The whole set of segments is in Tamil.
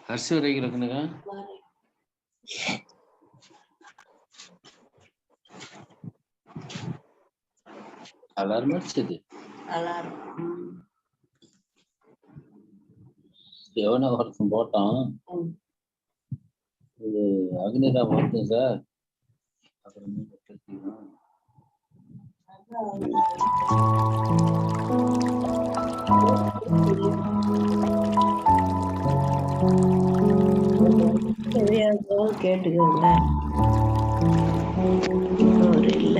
ಹರ್ಷ ಅವರಿಗೆ ಕನಗ அலாரம் அடிச்சது. எவனோ ஒருத்தன் போட்டான். இது அக்னிதா போட்டேன் சார். அப்புறம் கேட்டுக்கோங்க. ஒரு இல்ல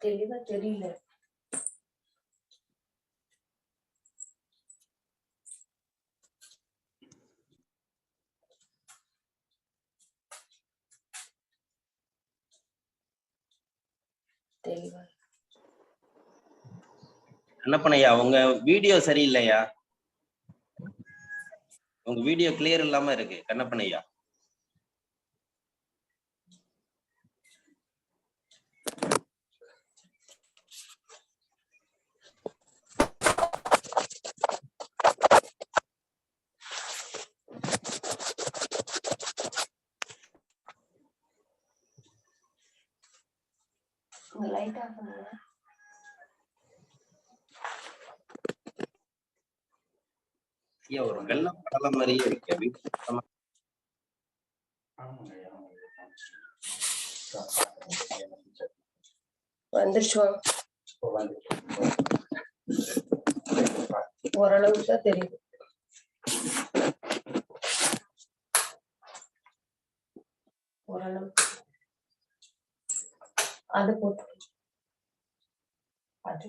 தெளிவா தெரியல. தெளிவா கண்ணப்பனையா, உங்க வீடியோ சரியில்லையா? உங்க வீடியோ கிளியர் இல்லாம இருக்கு கண்ணப்பனையா. லைட் ஆஃப் பண்ணுங்க. ஒரு வெள்ளம் படல மாதிரியே இருக்கு. வந்துருச்சுவா? ஓரளவுக்கு தான் தெரியுது. ஓரளவுக்கு அது போட்டு அது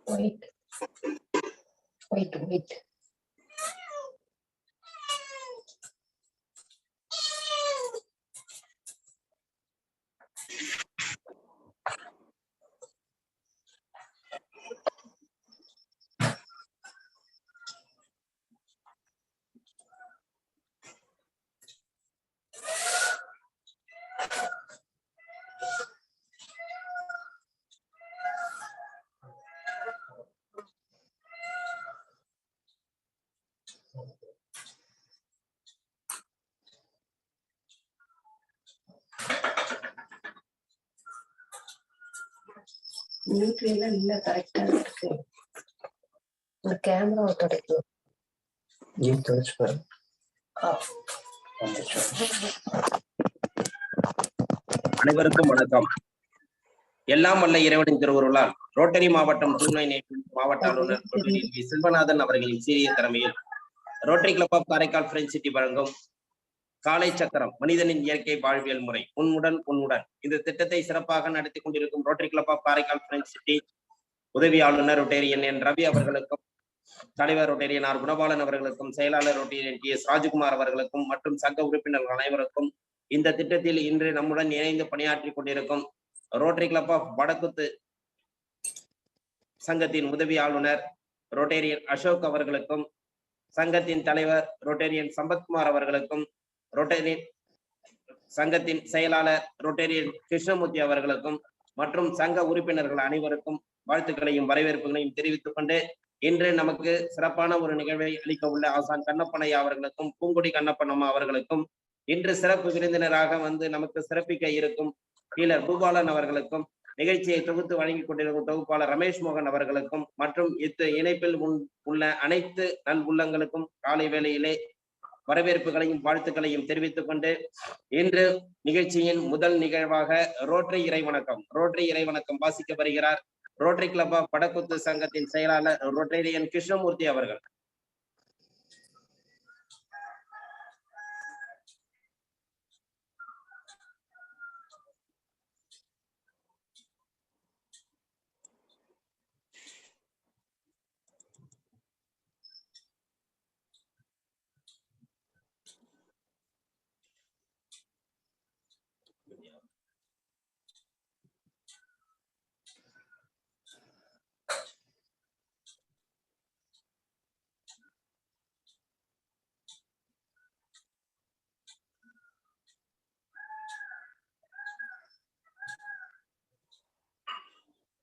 wait. மியூட்ல எல்லாம் இல்ல, கரெக்டா இருக்கு. இந்த கேமரா கிடைக்கும். அனைவருக்கும் வணக்கம். எல்லாம் வல்ல இறைவனின் திருவருளால் ரோட்டரி மாவட்டம் துணை மாவட்ட ஆளுநர் செல்வநாதன் அவர்களின் சீரிய தலைமையில் rotary club of Karaikal French city வழங்கும் காலை சக்கரம் மனிதனின் இயற்கை வாழ்வியல் முறை உன்னுடன் இந்த திட்டத்தை சிறப்பாக நடத்தி கொண்டிருக்கும் rotary club of Karaikal French city உதவி ஆளுநர் ரொட்டேரியன் என் ரவி அவர்களுக்கும், தலைவர் ரொட்டேரியன் ஆர் குணபாலன் அவர்களுக்கும், செயலாளர் ரொட்டேரியன் டி எஸ் ராஜ்குமார் அவர்களுக்கும் மற்றும் சங்க உறுப்பினர்கள் அனைவருக்கும் இந்த திட்டத்தில் இன்று நம்முடன் இணைந்து பணியாற்றி கொண்டிருக்கும் ரோட்டரி கிளப் ஆஃப் வடக்குத்து சங்கத்தின் உதவி ஆளுநர் ரொட்டேரியன் அசோக் அவர்களுக்கும், சங்கத்தின் தலைவர் ரொட்டேரியன் சம்பத்குமார் அவர்களுக்கும், சங்கத்தின் செயலாளர் ரொட்டேரியன் கிருஷ்ணமூர்த்தி அவர்களுக்கும் மற்றும் சங்க உறுப்பினர்கள் அனைவருக்கும் வாழ்த்துக்களையும் வரவேற்புகளையும் தெரிவித்துக் கொண்டு இன்று நமக்கு சிறப்பான ஒரு நிகழ்வை அளிக்க உள்ள ஆசான் கண்ணப்பனையா அவர்களுக்கும் பூங்குடி கண்ணப்பனம்மா அவர்களுக்கும் இன்று சிறப்பு விருந்தினராக வந்து நமக்கு சிறப்பிக்க இருக்கும் கீழர் பூபாலன் அவர்களுக்கும் நிகழ்ச்சியை தொகுத்து வழங்கிக் கொண்டிருக்கும் தொகுப்பாளர் ரமேஷ் மோகன் அவர்களுக்கும் மற்றும் இணைப்பில் உள்ள அனைத்து நல் உள்ளங்களுக்கும் காலை வேளையிலே வரவேற்புகளையும் வாழ்த்துக்களையும் தெரிவித்துக் கொண்டு இன்று நிகழ்ச்சியின் முதல் நிகழ்வாக ரோட்டரி இறைவணக்கம் வாசிக்க வருகிறார் ரோட்டரி கிளப் ஆஃப் படக்குத்து சங்கத்தின் செயலாளர் ரொட்டேரியன் கிருஷ்ணமூர்த்தி அவர்கள்.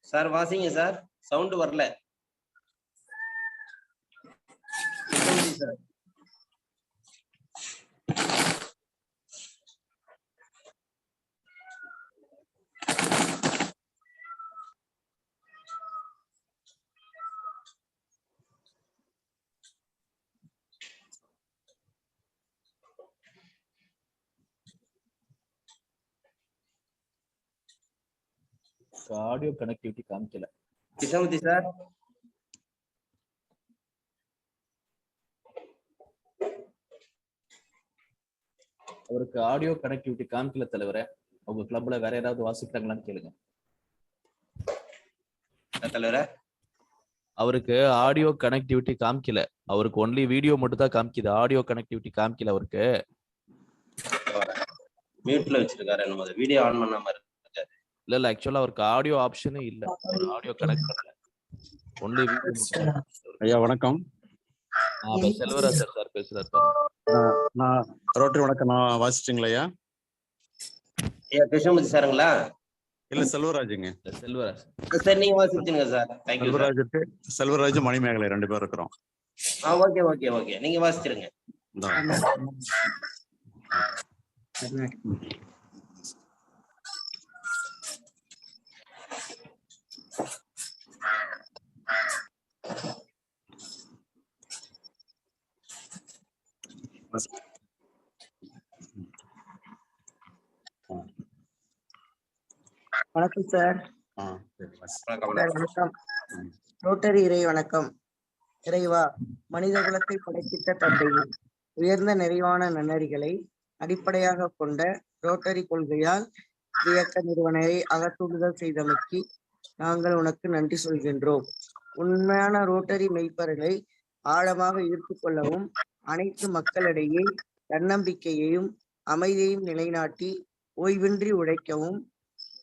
சார் வாசிங்க சார், சவுண்ட் வரல சார். ஆடியோ கனெக்டிவிட்டி காமிக்கல கிருஷ்ணமூர்த்தி சார். அவருக்கு ஆடியோ கனெக்டிவிட்டி காமிக்கல தலைவரே. உங்க கிளப்ல வேற யாராவது வாசிக்கிறாங்களான்னு கேளுங்க தலைவரே. அவருக்கு ஆடியோ கனெக்டிவிட்டி காமிக்கல, அவருக்கு ஒன்லி வீடியோ மட்டும் தான் காமிக்குது, ஆடியோ கனெக்டிவிட்டி காமிக்கல அவருக்கு. மியூட்ல வச்சிருக்காரு, நம்ம வீடியோ ஆன் பண்ணாம இருக்கு. இல்ல ஆக்சுவலா அவருக்கு ஆடியோ ஆப்ஷனே இல்ல, ஒரு ஆடியோ கனெக்ட் பண்ணல, ஒன்லி வீடியோ. ஐயா வணக்கம். செல்வராஜ் சார் பேசுறாரு. நான் ரோட்டரி வணக்கம். நான் வாசிச்சிங்களா ஐயா? கிருஷ்ணமூர்த்தி சாருங்களா? இல்ல செல்வராஜுங்க. செல்வராஜ் சார் நீங்க வாசிச்சுங்க சார். தேங்க்யூ. செல்வராஜ் மணிமேகலை 2 பேர் இருக்கிறோம். ஓகே ஓகே ஓகே, நீங்க வாசிச்சிருங்க. வணக்கம் சார். வணக்கம். ரோட்டரி இறை வணக்கம். இறைவா, மனித குலத்தை படைத்திட்ட தந்தையே, உயர்ந்த நிறைவான நன்னறிகளை அடிப்படையாக கொண்ட ரோட்டரி கொள்கையால் இயக்க நிறுவனரை அகத்தூண்டுதல் செய்தமைக்கு நாங்கள் உனக்கு நன்றி சொல்கின்றோம். உண்மையான ரோட்டரி மெய்ப்பர்களை ஆழமாக ஈர்த்து கொள்ளவும் அனைத்து மக்களிடையே தன்னம்பிக்கையையும் அமைதியையும் நிலைநாட்டி ஓய்வின்றி உழைக்கவும்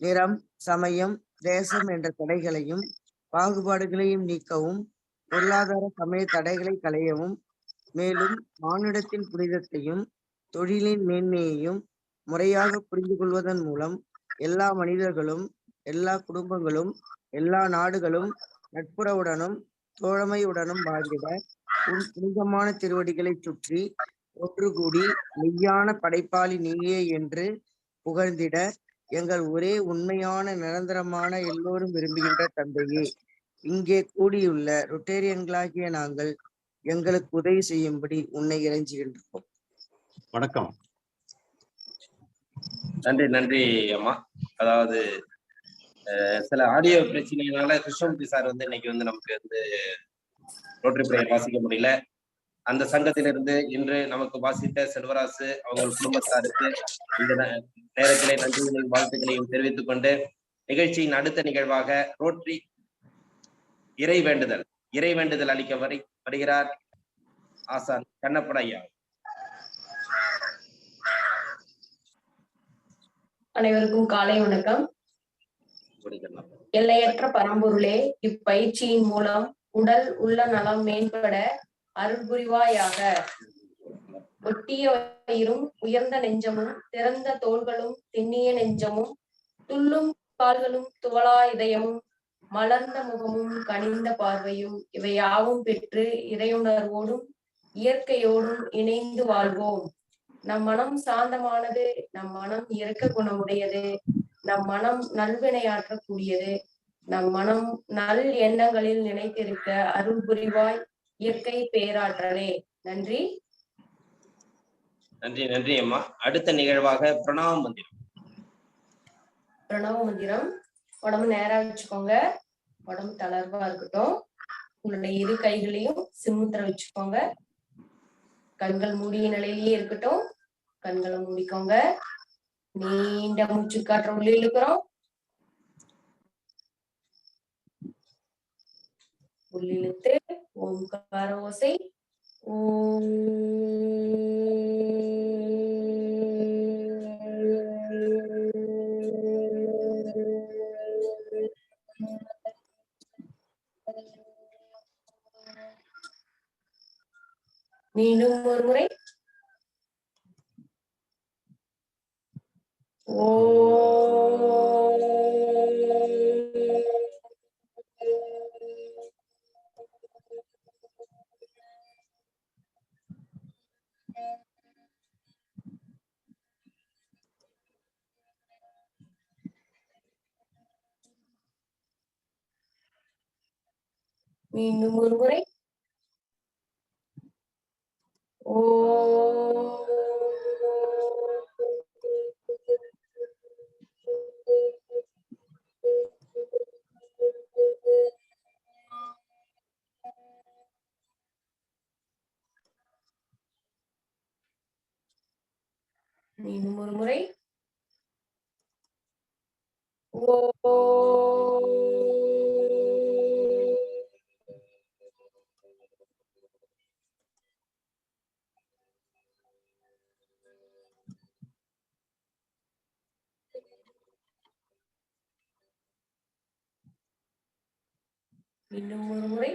நிறம், சமயம், தேசம் என்ற தடைகளையும் பாகுபாடுகளையும் நீக்கவும் பொருளாதார சமய தடைகளை களையவும் மேலும் மானுடத்தின் புனிதத்தையும் தொழிலின் மேன்மையையும் முறையாக புரிந்து கொள்வதன் மூலம் எல்லா மனிதர்களும் எல்லா குடும்பங்களும் எல்லா நாடுகளும் நட்புறவுடனும் தோழமையுடனும் வாழ்ந்திட உன் புனிதமான திருவடிகளை சுற்றி ஒன்று கூடி மெய்யான படைப்பாளி நீயே என்று புகழ்ந்திட எங்கள் ஒரே உண்மையான நிரந்தரமான எல்லோரும் விரும்புகின்ற தந்தையே, இங்கே கூடியுள்ள ரொட்டேரியன்களாகிய நாங்கள் எங்களுக்கு உதவி செய்யும்படி உன்னை இறைஞ்சுகின்றோம். வணக்கம். நன்றி அம்மா. அதாவது சில ஆடியோ பிரச்சனைனால கிருஷ்ணமூர்த்தி சார் இன்னைக்கு நமக்கு ரோட்டரி பிரேயர் வாசிக்க முடியல. அந்த சங்கத்திலிருந்து இன்று நமக்கு வாசித்த செல்வராசு அவங்க குடும்பத்தாருக்கு இந்த நேரத்திலே நன்றிகளையும் வாழ்த்துக்களையும் தெரிவித்துக் கொண்டு நிகழ்ச்சியின் அடுத்த நிகழ்வாக ரோட்டரி இறை வேண்டுதல் அளிக்க வருகிறார் ஆசான் கண்ணப்பனையா. அனைவருக்கும் காலை வணக்கம். எல்லையற்ற பரம்பொருளே, இப்பயிற்சியின் மூலம் உடல் உள்ள நலம் மேம்பட அருள் புரிவாயாக. ஒட்டிய வயிறும் உயர்ந்த நெஞ்சமும் திறந்த தோள்களும் திண்ணிய நெஞ்சமும் துள்ளும் கால்களும் துவளா இதயமும் மலர்ந்த முகமும் கனிந்த பார்வையும் இவை யாவும் பெற்று இறையுணர்வோடும் இயற்கையோடும் இணைந்து வாழ்வோம். நம் மனம் சாந்தமானது, நம் மனம் இரக்க குணமுடையது, நம் மனம் நல்வினையாற்றக்கூடியது, நம் மனம் நல் எண்ணங்களில் நினைத்திருக்க அருள் புரிவாய் இயற்கை பேராற்றலே. நன்றி. நன்றி நன்றி அம்மா. அடுத்த நிகழ்வாக பிரணவ மந்திரம். பிரணவ மந்திரம். உடம்பு நேரா வச்சுக்கோங்க, உடம்பு தளர்வா இருக்கட்டும். உங்களுடைய இரு கைகளையும் சிம்முத்திர வச்சுக்கோங்க. கண்கள் மூடிய நிலையிலேயே இருக்கட்டும். கண்களை மூடிக்கோங்க. நீண்ட மூச்சு காற்ற உள்ளே இழுக்கிறோம், உள்ளிழுத்து ஓம்கார ஓசை ஓம். மீண்டும் ஒரு முறை மீண்டும் ஒரு முறை மீண்டும் ஒரு முறை இன்னும் ஒரு முறை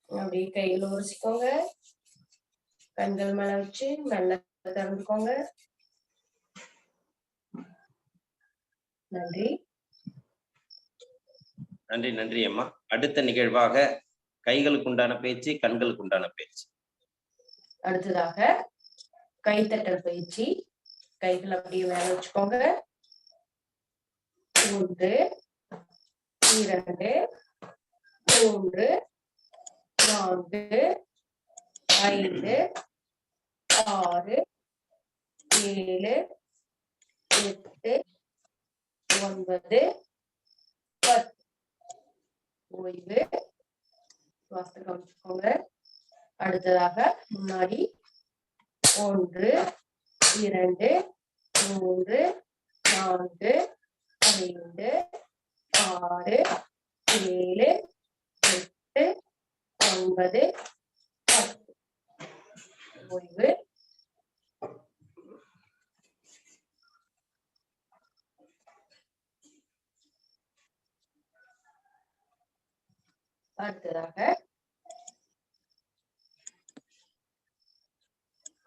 அப்படியே கையில உரைச்சிக்கோங்க. கண்கள் மேல வச்சு மெல்ல திறந்துக்கோங்க. நன்றி நன்றி நன்றி அம்மா. அடுத்த நிகழ்வாக கைகளுக்கு உண்டான பேச்சு, கண்களுக்கு உண்டான பேச்சு. அடுத்ததாக கைத்தட்டல் பயிற்சி. கைகள் அப்படியே மேல வச்சுக்கோங்க. 1 2 3 4 5 6 7 8 9 10. ஓய்வு. சுவாசத்தை கவனிச்சுக்கோங்க. அடுத்ததாக முன்னாடி 1 2 3 4 5 6 7 8 9 10. ஓய்வு.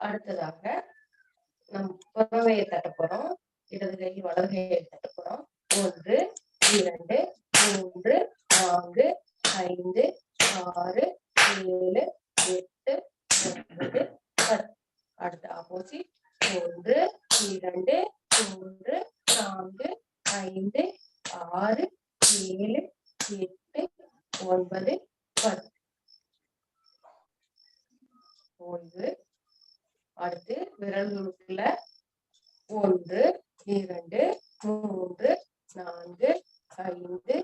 அடுத்ததாக நம் புறவையை தட்ட போறோம். இடது கை வலது கையை தட்ட போறோம். 1 2 3 4 5 6 7 8 9 10. அடுத்த ஆப்போசிட் 1 2 3 4 5 6 7 8 9 10. ஓய்வு. அடுத்து விரல்களுக்குள்ள 1 2 3 4 5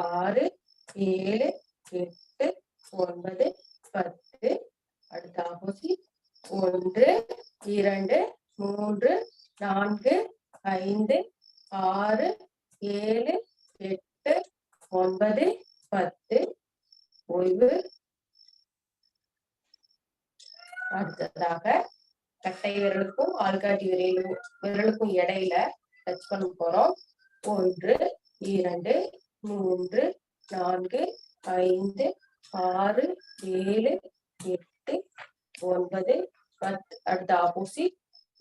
6 7 8 9 10. அடுத்த ஆப்போசிட் 1 2 3 4 5 6 7 ஓய்வு. அடுத்ததாக கட்டை விரலுக்கும் ஆள்காட்டி விரலுக்கும் இடையில டச் பண்ண போறோம். 1 2 3 4 5 6 7 8 9 10. அடுத்த ஆப்போசிட்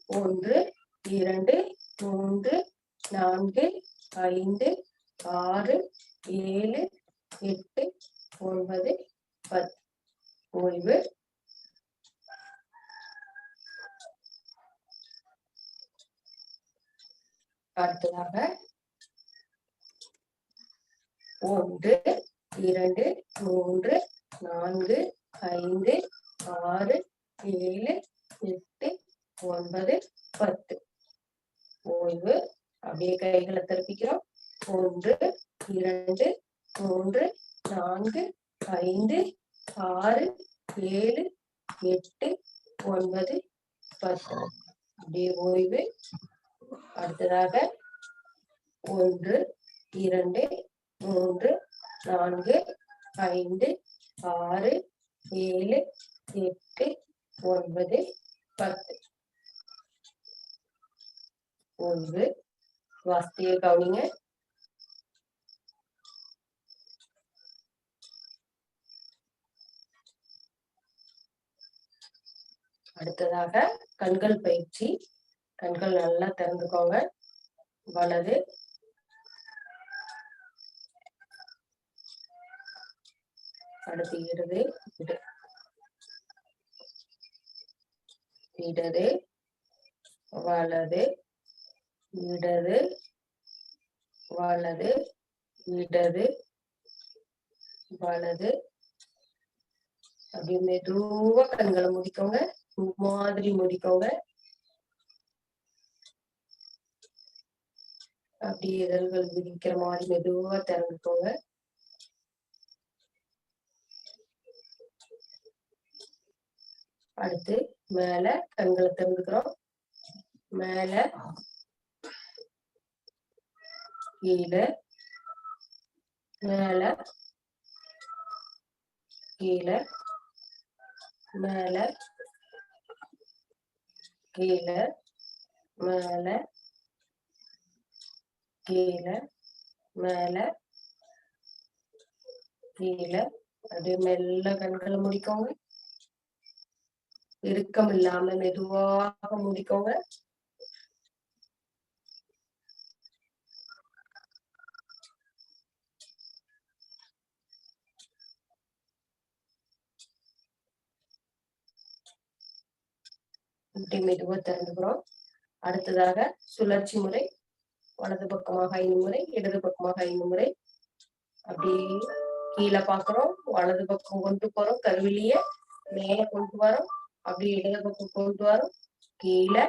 1 2 3 4 5 6 7 8 9 10. ஓய்வு. அடுத்ததாக 1 2 3 4 5 6 7 8 9 10. ஓய்வு. அப்படியே கைகளை திருப்பிக்கிறோம். 1 2 3 4 5 6 7 8 9 10. அப்படியே ஓய்வு. அடுத்ததாக 1 2 3 4 5 6 7 8 9 10. ஓய்வு. வாஸ்திய கவனிங்க. அடுத்ததாக கண்கள் பயிற்சி. கண்கள் நல்லா திறந்துக்கோங்க. வலது, அடுத்து இடது, இடது வலது, இடது வலது, இடது வலது. அப்படியே மெதுவா கண்களை முடிக்கோங்க. மாதிரி முடிக்கோங்க. அப்படியே இதழ்கள் விரிக்கிற மாதிரி மெதுவா திறந்துக்கோங்க. அடுத்து மேல கண்களை திறந்துக்கிறோம். மேல கீழே, மேல கீழே, மேல கீழே, மேல கீழே, மேல கீழே. அப்படியே மெல்ல கண்களை முடிக்கோங்க. இறுக்கம் இல்லாம மெதுவாக முடிக்கோங்க. இப்படி மெதுவா திறந்துக்கிறோம். அடுத்ததாக சுழற்சி முறை. வலது பக்கமாக 5 முறை, இடது பக்கமாக 5 முறை. அப்படியே கீழே பாக்குறோம், வலது பக்கம் கொண்டு போறோம், கருவிலிய மேல கொண்டு வரோம், அப்படியே இடது பக்கம் கொண்டு வரோம், கீழே.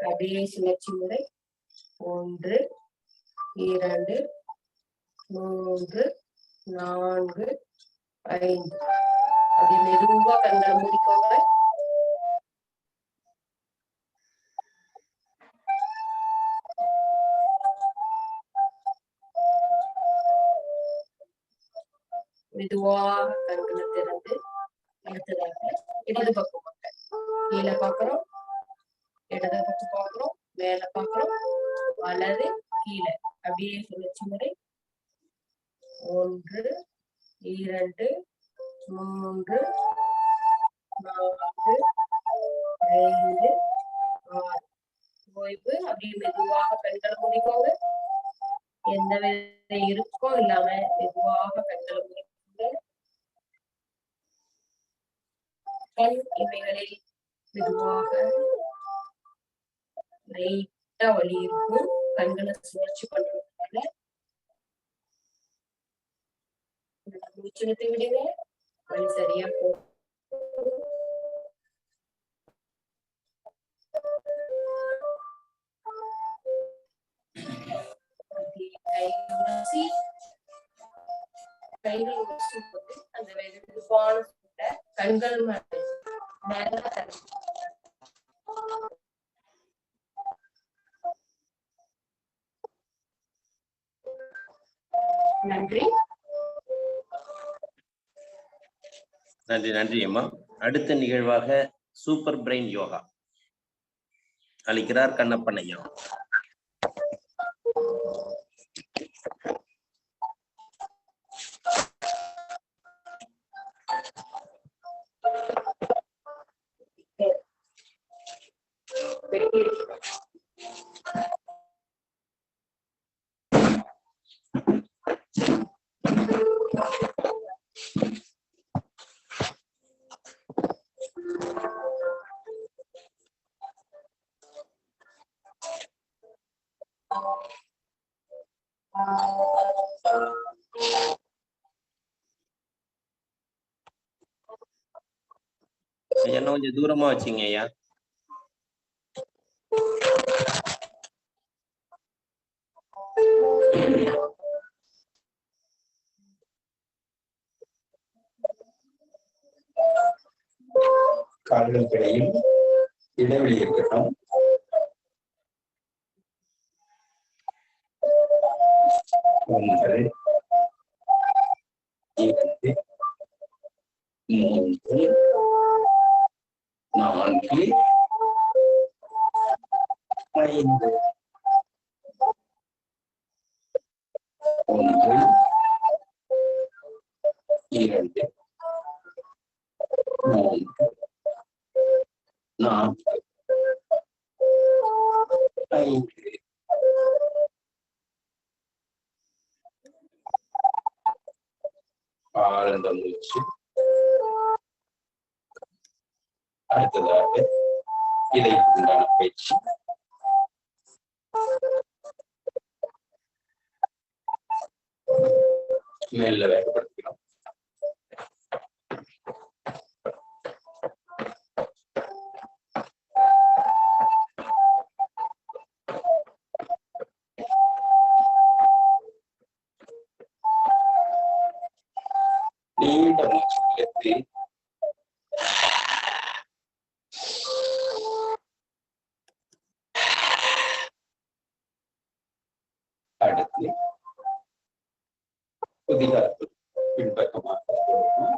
அப்படியே சுழற்சி முறை. 1 2 3 4 5. அப்படியே மெதுவா கண்களை மூடிக்கோங்க. மெதுவாக கண்களை திறந்து அடுத்ததாக இடது பக்கம் கீழே பாக்குறோம், இடது பக்கம் பாக்குறோம், மேல பாக்குறோம், வலது கீழே. அப்படியே சுழற்சி முறை. 1 2 3 4 5 6. ஓய்வு. அப்படியே மெதுவாக கண்களை மூடிக்கோங்க. எந்த வித இருக்கும் இல்லாம மெதுவாக கண்களை மூடிக்கோங்க. கண் இமைகளில் மெதுவாக லைட்டா வலி இருக்கும். கண்களை சுழற்சி பண்றதுனால மூச்செடுத்து விடுங்க. வலி சரியா போகும். கைகள் உரசி போட்டு அந்த வெதுவான சூட்டை கண்கள் மேல நன்றி. நன்றி நன்றி அம்மா. அடுத்த நிகழ்வாக சூப்பர் பிரெயின் யோகா அளிக்கிறார் கண்ணப்பன் ஐயா. ஐயா கொஞ்சம் தூரமா வச்சுங்க ஐயா. கால்களுக்கு இடையில் இடைவெளி இருக்கட்டும். ஒன்று, இரண்டு, மூன்று, நான்கு, ஐந்து. ஒன்று, இரண்டு, மூன்று, நான்கு, ஐந்து. ஆழ்ந்த மூச்சு. அடுத்ததாக இதைக்கு உண்டான பயிற்சி. மெல்ல வேகப்படுத்துகிறோம். நீண்ட மூச்சு இழுத்து அடுத்து குதிகால் பின்பக்கமாக போடணும்.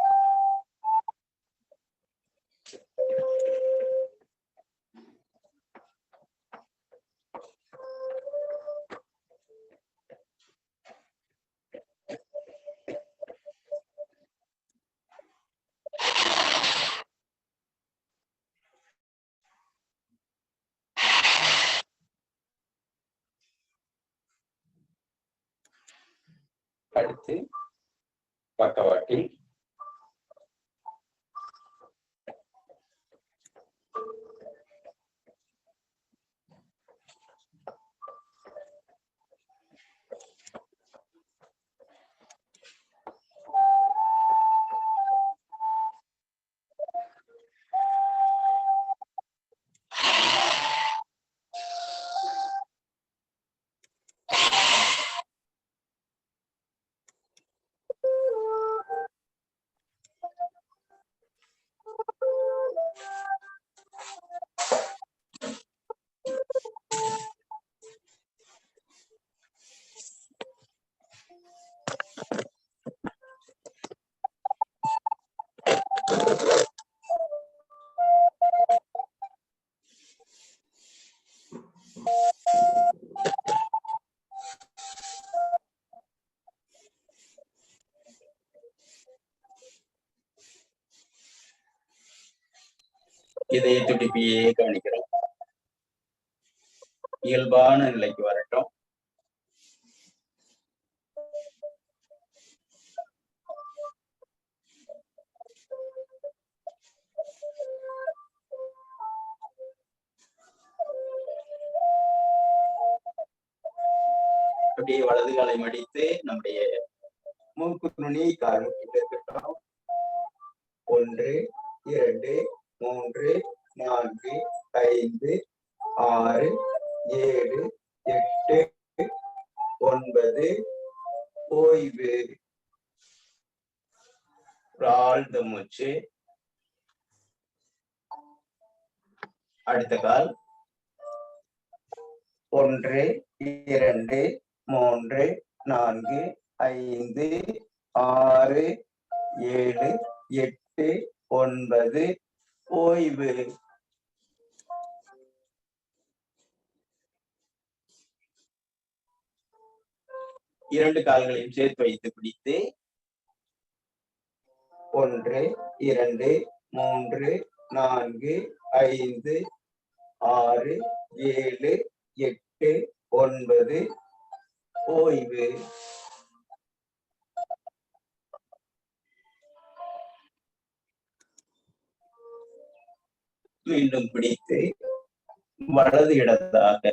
அடுத்து பக்கவாட்டில் இதய துடிப்பையே கவனிக்கிறோம். இயல்பான நிலைக்கு வரட்டும். அப்படியே வலது காலை மடித்து நம்முடைய மூக்கு நுனி கால் இருக்கட்டும். ஒன்று, இரண்டு, மூன்று, நான்கு, ஐந்து, ஆறு, ஏழு, எட்டு, ஒன்பது. ஓய்வு. ஆழ்ந்த மூச்சு. அடுத்த கால். ஒன்று, இரண்டு, மூன்று, நான்கு, ஐந்து, ஆறு, ஏழு, எட்டு, 8, 9 ஓய்வு. இரண்டு கால்களையும் சேர்த்து வைத்து பிடித்து 1, 2, 3, 4, 5, 6, 7, 8, 9 ஓய்வு. மீண்டும் பிடித்து வலது இடத்தாக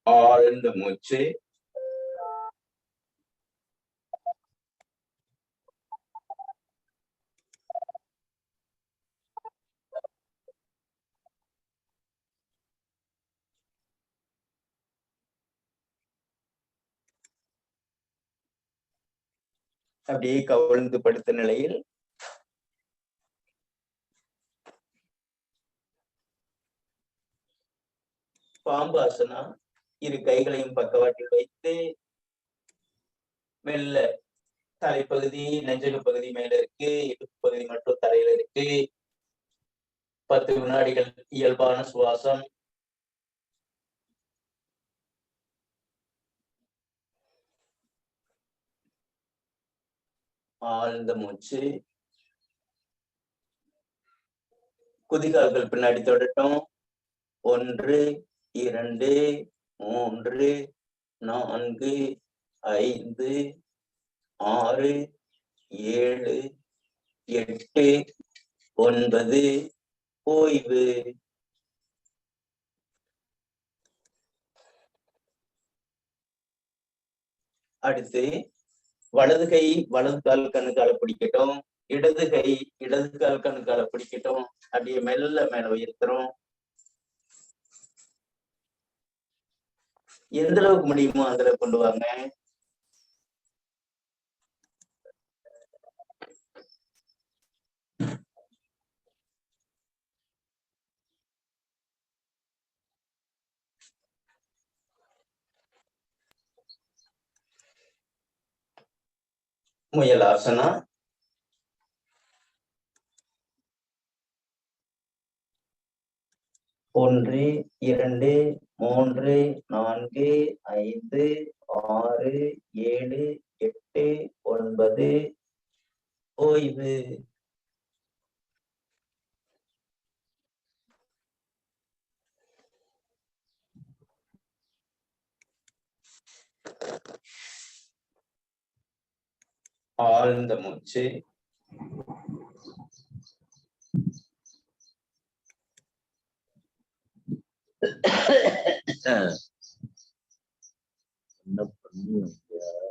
ஆழ்ந்த மூச்சு. அப்படியே கவிழ்ந்து படுத்த நிலையில் பாம்பாசனா. இரு கைகளையும் பக்கவாட்டில் வைத்து மெல்ல தலைப்பகுதி நெஞ்சக பகுதி மேல இருக்கு, இடுப்பு பகுதி மட்டும் தரையில இருக்கு. 10 வினாடிகள் இயல்பான சுவாசம். ஆழ்ந்த மூச்சு. குதிகால்கள் பின்னாடி தொடட்டும். 1, 2, 3, 4, 5, 6, 7, 8, 9 ஓய்வு. அடுத்து வலது கை வலது கால் கணுக்கால பிடிக்கட்டும், இடது கை இடது கால் கணுக்கால பிடிக்கட்டும். அப்படியே மெல்ல மேல உயர்த்துறோம். எந்த அளவுக்கு முடியுமோ அதுல கொண்டு வாங்க. முயலாசனா. ஒன்று, 2, 3, 4, 5, 6, 7, 8, 9 ஓய்வு. ஆழ்ந்த மூச்சு.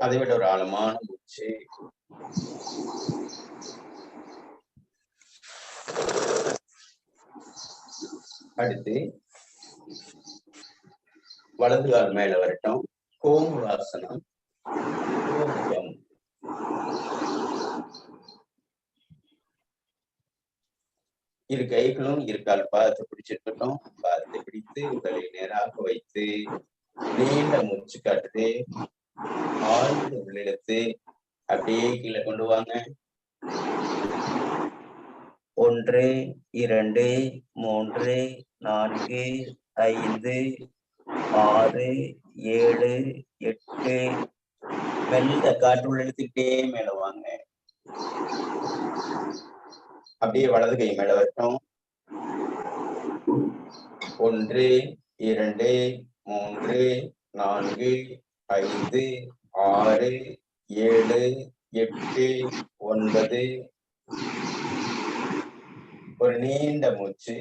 அதை விட ஒரு ஆழமான மூச்சு. அடுத்து வலது கால் மேல வரட்டும். கோமுகாசனம். கோமுகம். இரு கைகளும் இரு கால் பாதத்தை பிடிச்சிருக்கட்டும். பாதத்தை பிடித்து உடலை நேராக வைத்து நீண்ட மூச்சு காட்டுது. ஆழ்ந்த உள்ளிடத்து அப்படியே கீழே கொண்டு வாங்க. 1, 2, 3, 4, 5, 6, 7, 8 மெல்ல காற்று உள்ளிழுத்துக்கிட்டே மேல வாங்க. அப்படியே வலது கை மேல வரட்டும். 1, 2, 3, 4, 5, 6, 7, 8, 9 ஒரு நீண்ட மூச்சு.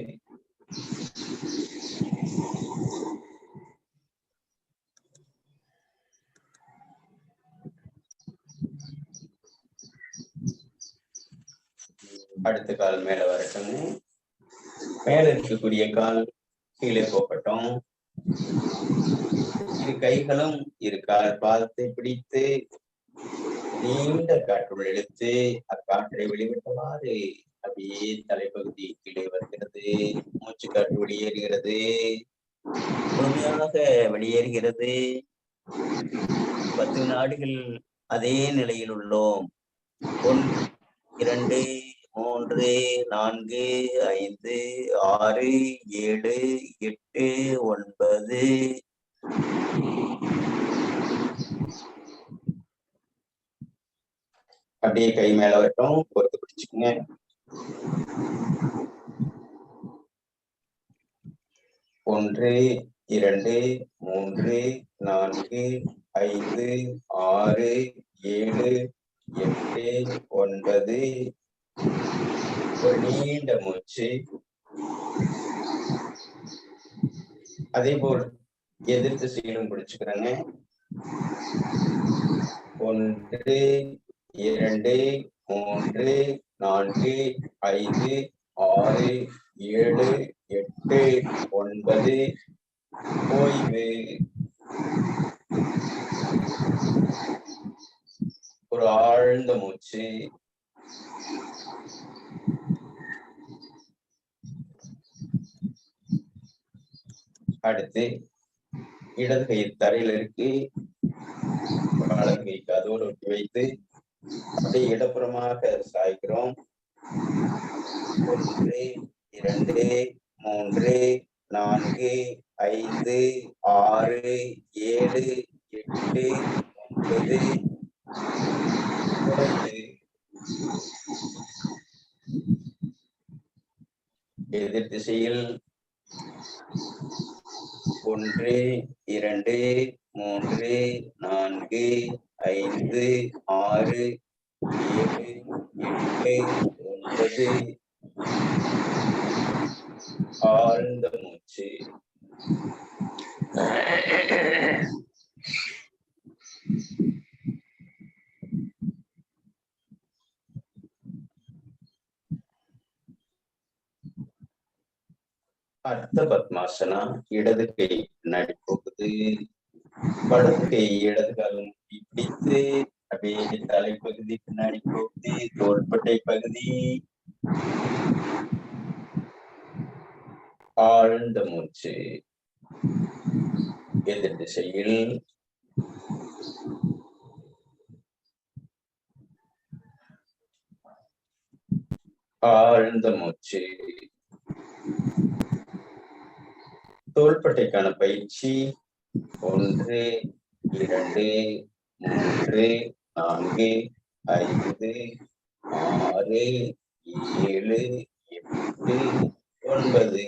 அடுத்த கால் மேல வரட்டும். மேல இருக்கக்கூடிய கால் கீழே போகட்டும். இரு கைகளும் இரு கால் பாதத்தை பிடித்து நீண்ட காற்றுள் இழுத்து அக்காற்றை வெளிவிட்டவாறு அப்படியே தலைப்பகுதி கீழே வருகிறது. மூச்சு காற்று வெளியேறுகிறது, முழுமையாக வெளியேறுகிறது. 10 நாடுகள் அதே நிலையில் உள்ளோம். 1 2 3 4 5 6 7 8 9. அப்படியே கை மேல வரட்டும், பொறுத்து பிடிச்சுக்குங்க. ஒன்று 2 3 4 5 6 7 8 9. ஒரு நீண்ட மூச்சு. அதே போல் எதிர் திசையிலும் பிடிச்சுக்கிறேங்க. 1 2 3 4 5 6 7 8 9. ஓய்வு. ஒரு ஆழ்ந்த மூச்சு. அடுத்து இடது கை தரையில் இருக்கு, வலது கை கதவோடு ஒட்டி வைத்து அப்படியே இடப்புறமாக சாய்க்கிறோம். 1 2 3 4 5 6 7 8 9. எதிர் திசையில் 1 2 3 4 5 6 7 8 9. ஆழ்ந்த மூச்சு. அர்த்த பத்மாசனா. இடது கை பின்னாடி போகுது, வலது கை இடது காலம் பிடித்து அப்படியே தலைப்பகுதி பின்னாடி போகுது, தோள்பட்டை பகுதி. ஆழ்ந்த மூச்சு. எதிர் திசையில் ஆழ்ந்த மூச்சு. தோள்பட்டைக்கான பயிற்சி. 1 2 3 4 5 6 7 8 9.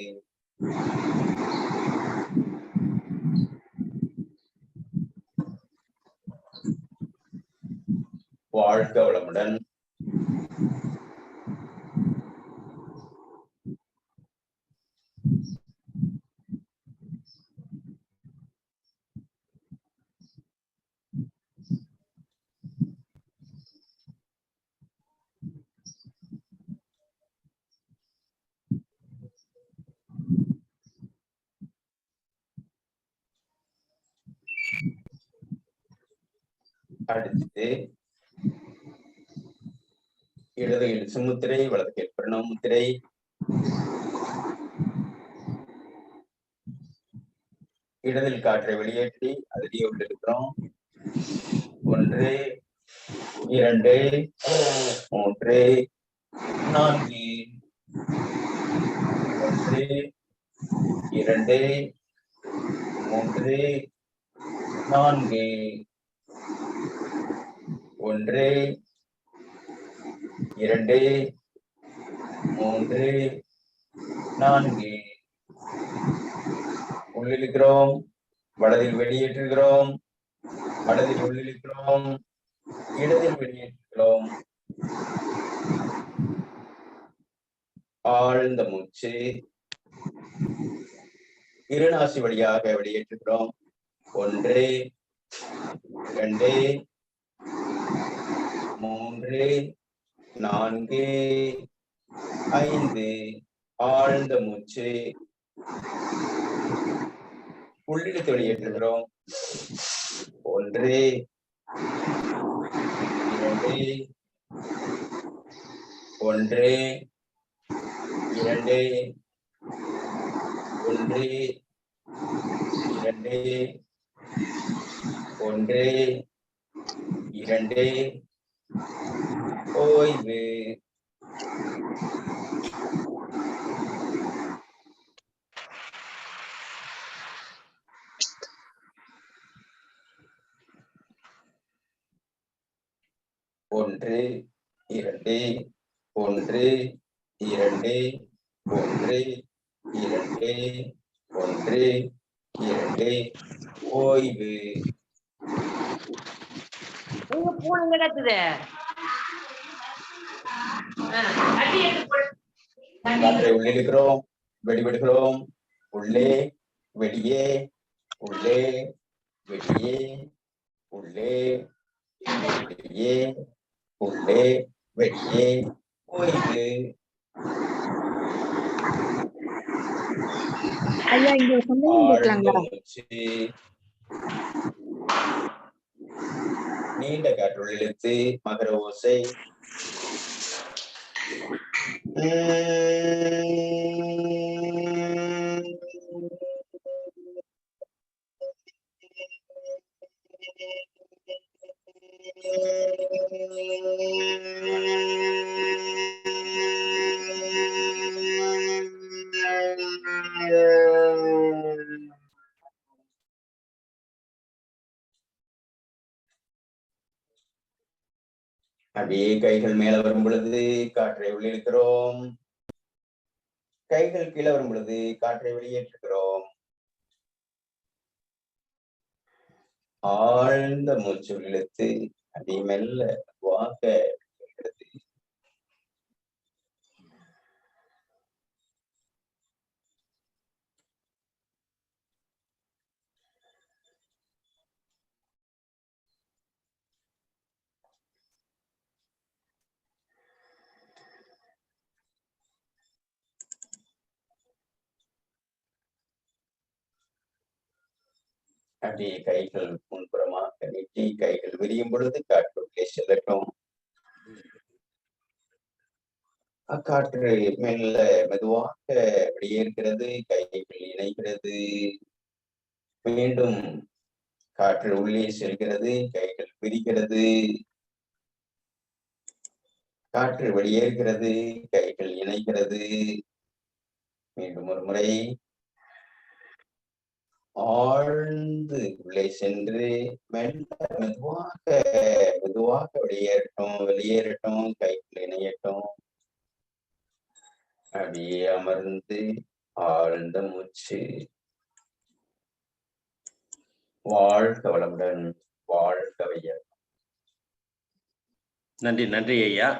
வாழ்க வளமுடன். அடுத்து இடது கையில் சுமுத்திரை, வலது கையில் பிரணவ முத்திரை. இடதில் காற்றை வெளியேற்றி அதிலேயே உள்ளிருக்கிறோம். 1 2 3 4. 1 2 3 4. 1 2 3 4. உள்ளிழுக்கிறோம், வலதில் வெளியேற்றுகிறோம், வலதில் உள்ளிழுக்கிறோம், இடதில் வெளியேற்றுகிறோம். ஆழ்ந்த மூச்சு. இருநாசி வழியாக வெளியேற்றுகிறோம். 1 2 3 4 5. ஆழ்ந்த மூச்சு. உள்ளிழுத்து வெளியேற்றுகிறோம். ஒன்று, இரண்டு, ஒன்று, இரண்டு, ஒன்று, இரண்டு, ஒன்று, இரண்டு, ஓய்வு. ஒன்று, இரண்டு, ஒன்று, இரண்டு, ஒன்று, இரண்டு, ஒன்று, இரண்டு, ஓய்வு. பூனை கிடக்குது. காற்றை உள்ளிழுக்கிறோம், வெளிவிடுகிறோம். உள்ளே, வெளியே, உள்ளே, வெளியே, உள்ளே, வெளியே, உள்ளே, வெளியே, ஓய்வு. ஐயா இங்க ஒரு சந்தேகம் கேட்கலாங்களா? மூச்சு. நீண்ட காற்றுள் இழுத்து மகர ஓசை. அப்படியே கைகள் மேல வரும் பொழுது காற்றை உள்ளிழுக்கிறோம். கைகள் கீழே வரும் பொழுது காற்றை வெளியேற்றுகிறோம். ஆழ்ந்த மூச்சு இழுத்து அப்படி மெல்ல வாக்க வெளியேறுகிறது. அப்படியே கைகள் முன்புறமாக நீட்டி கைகள் விரியும் பொழுது காற்றுள்ளே செல்லட்டும். அக்காற்று மெல்ல மெதுவாக வெளியேறுகிறது. கைகள் இணைகிறது. மீண்டும் காற்று உள்ளே செல்கிறது. கைகள் விரிகிறது. காற்று வெளியேறுகிறது. கைகள் இணைகிறது. மீண்டும் ஒரு முறை ஆழ்ந்து உள்ளே சென்று மெல்ல மெதுவாக வெளியேறட்டும். கைகள் இணையட்டும். அப்படியே அமர்ந்து ஆழ்ந்த மூச்சு. வாழ்க வளமுடன். வாழ்க வையகம். நன்றி நன்றி ஐயா.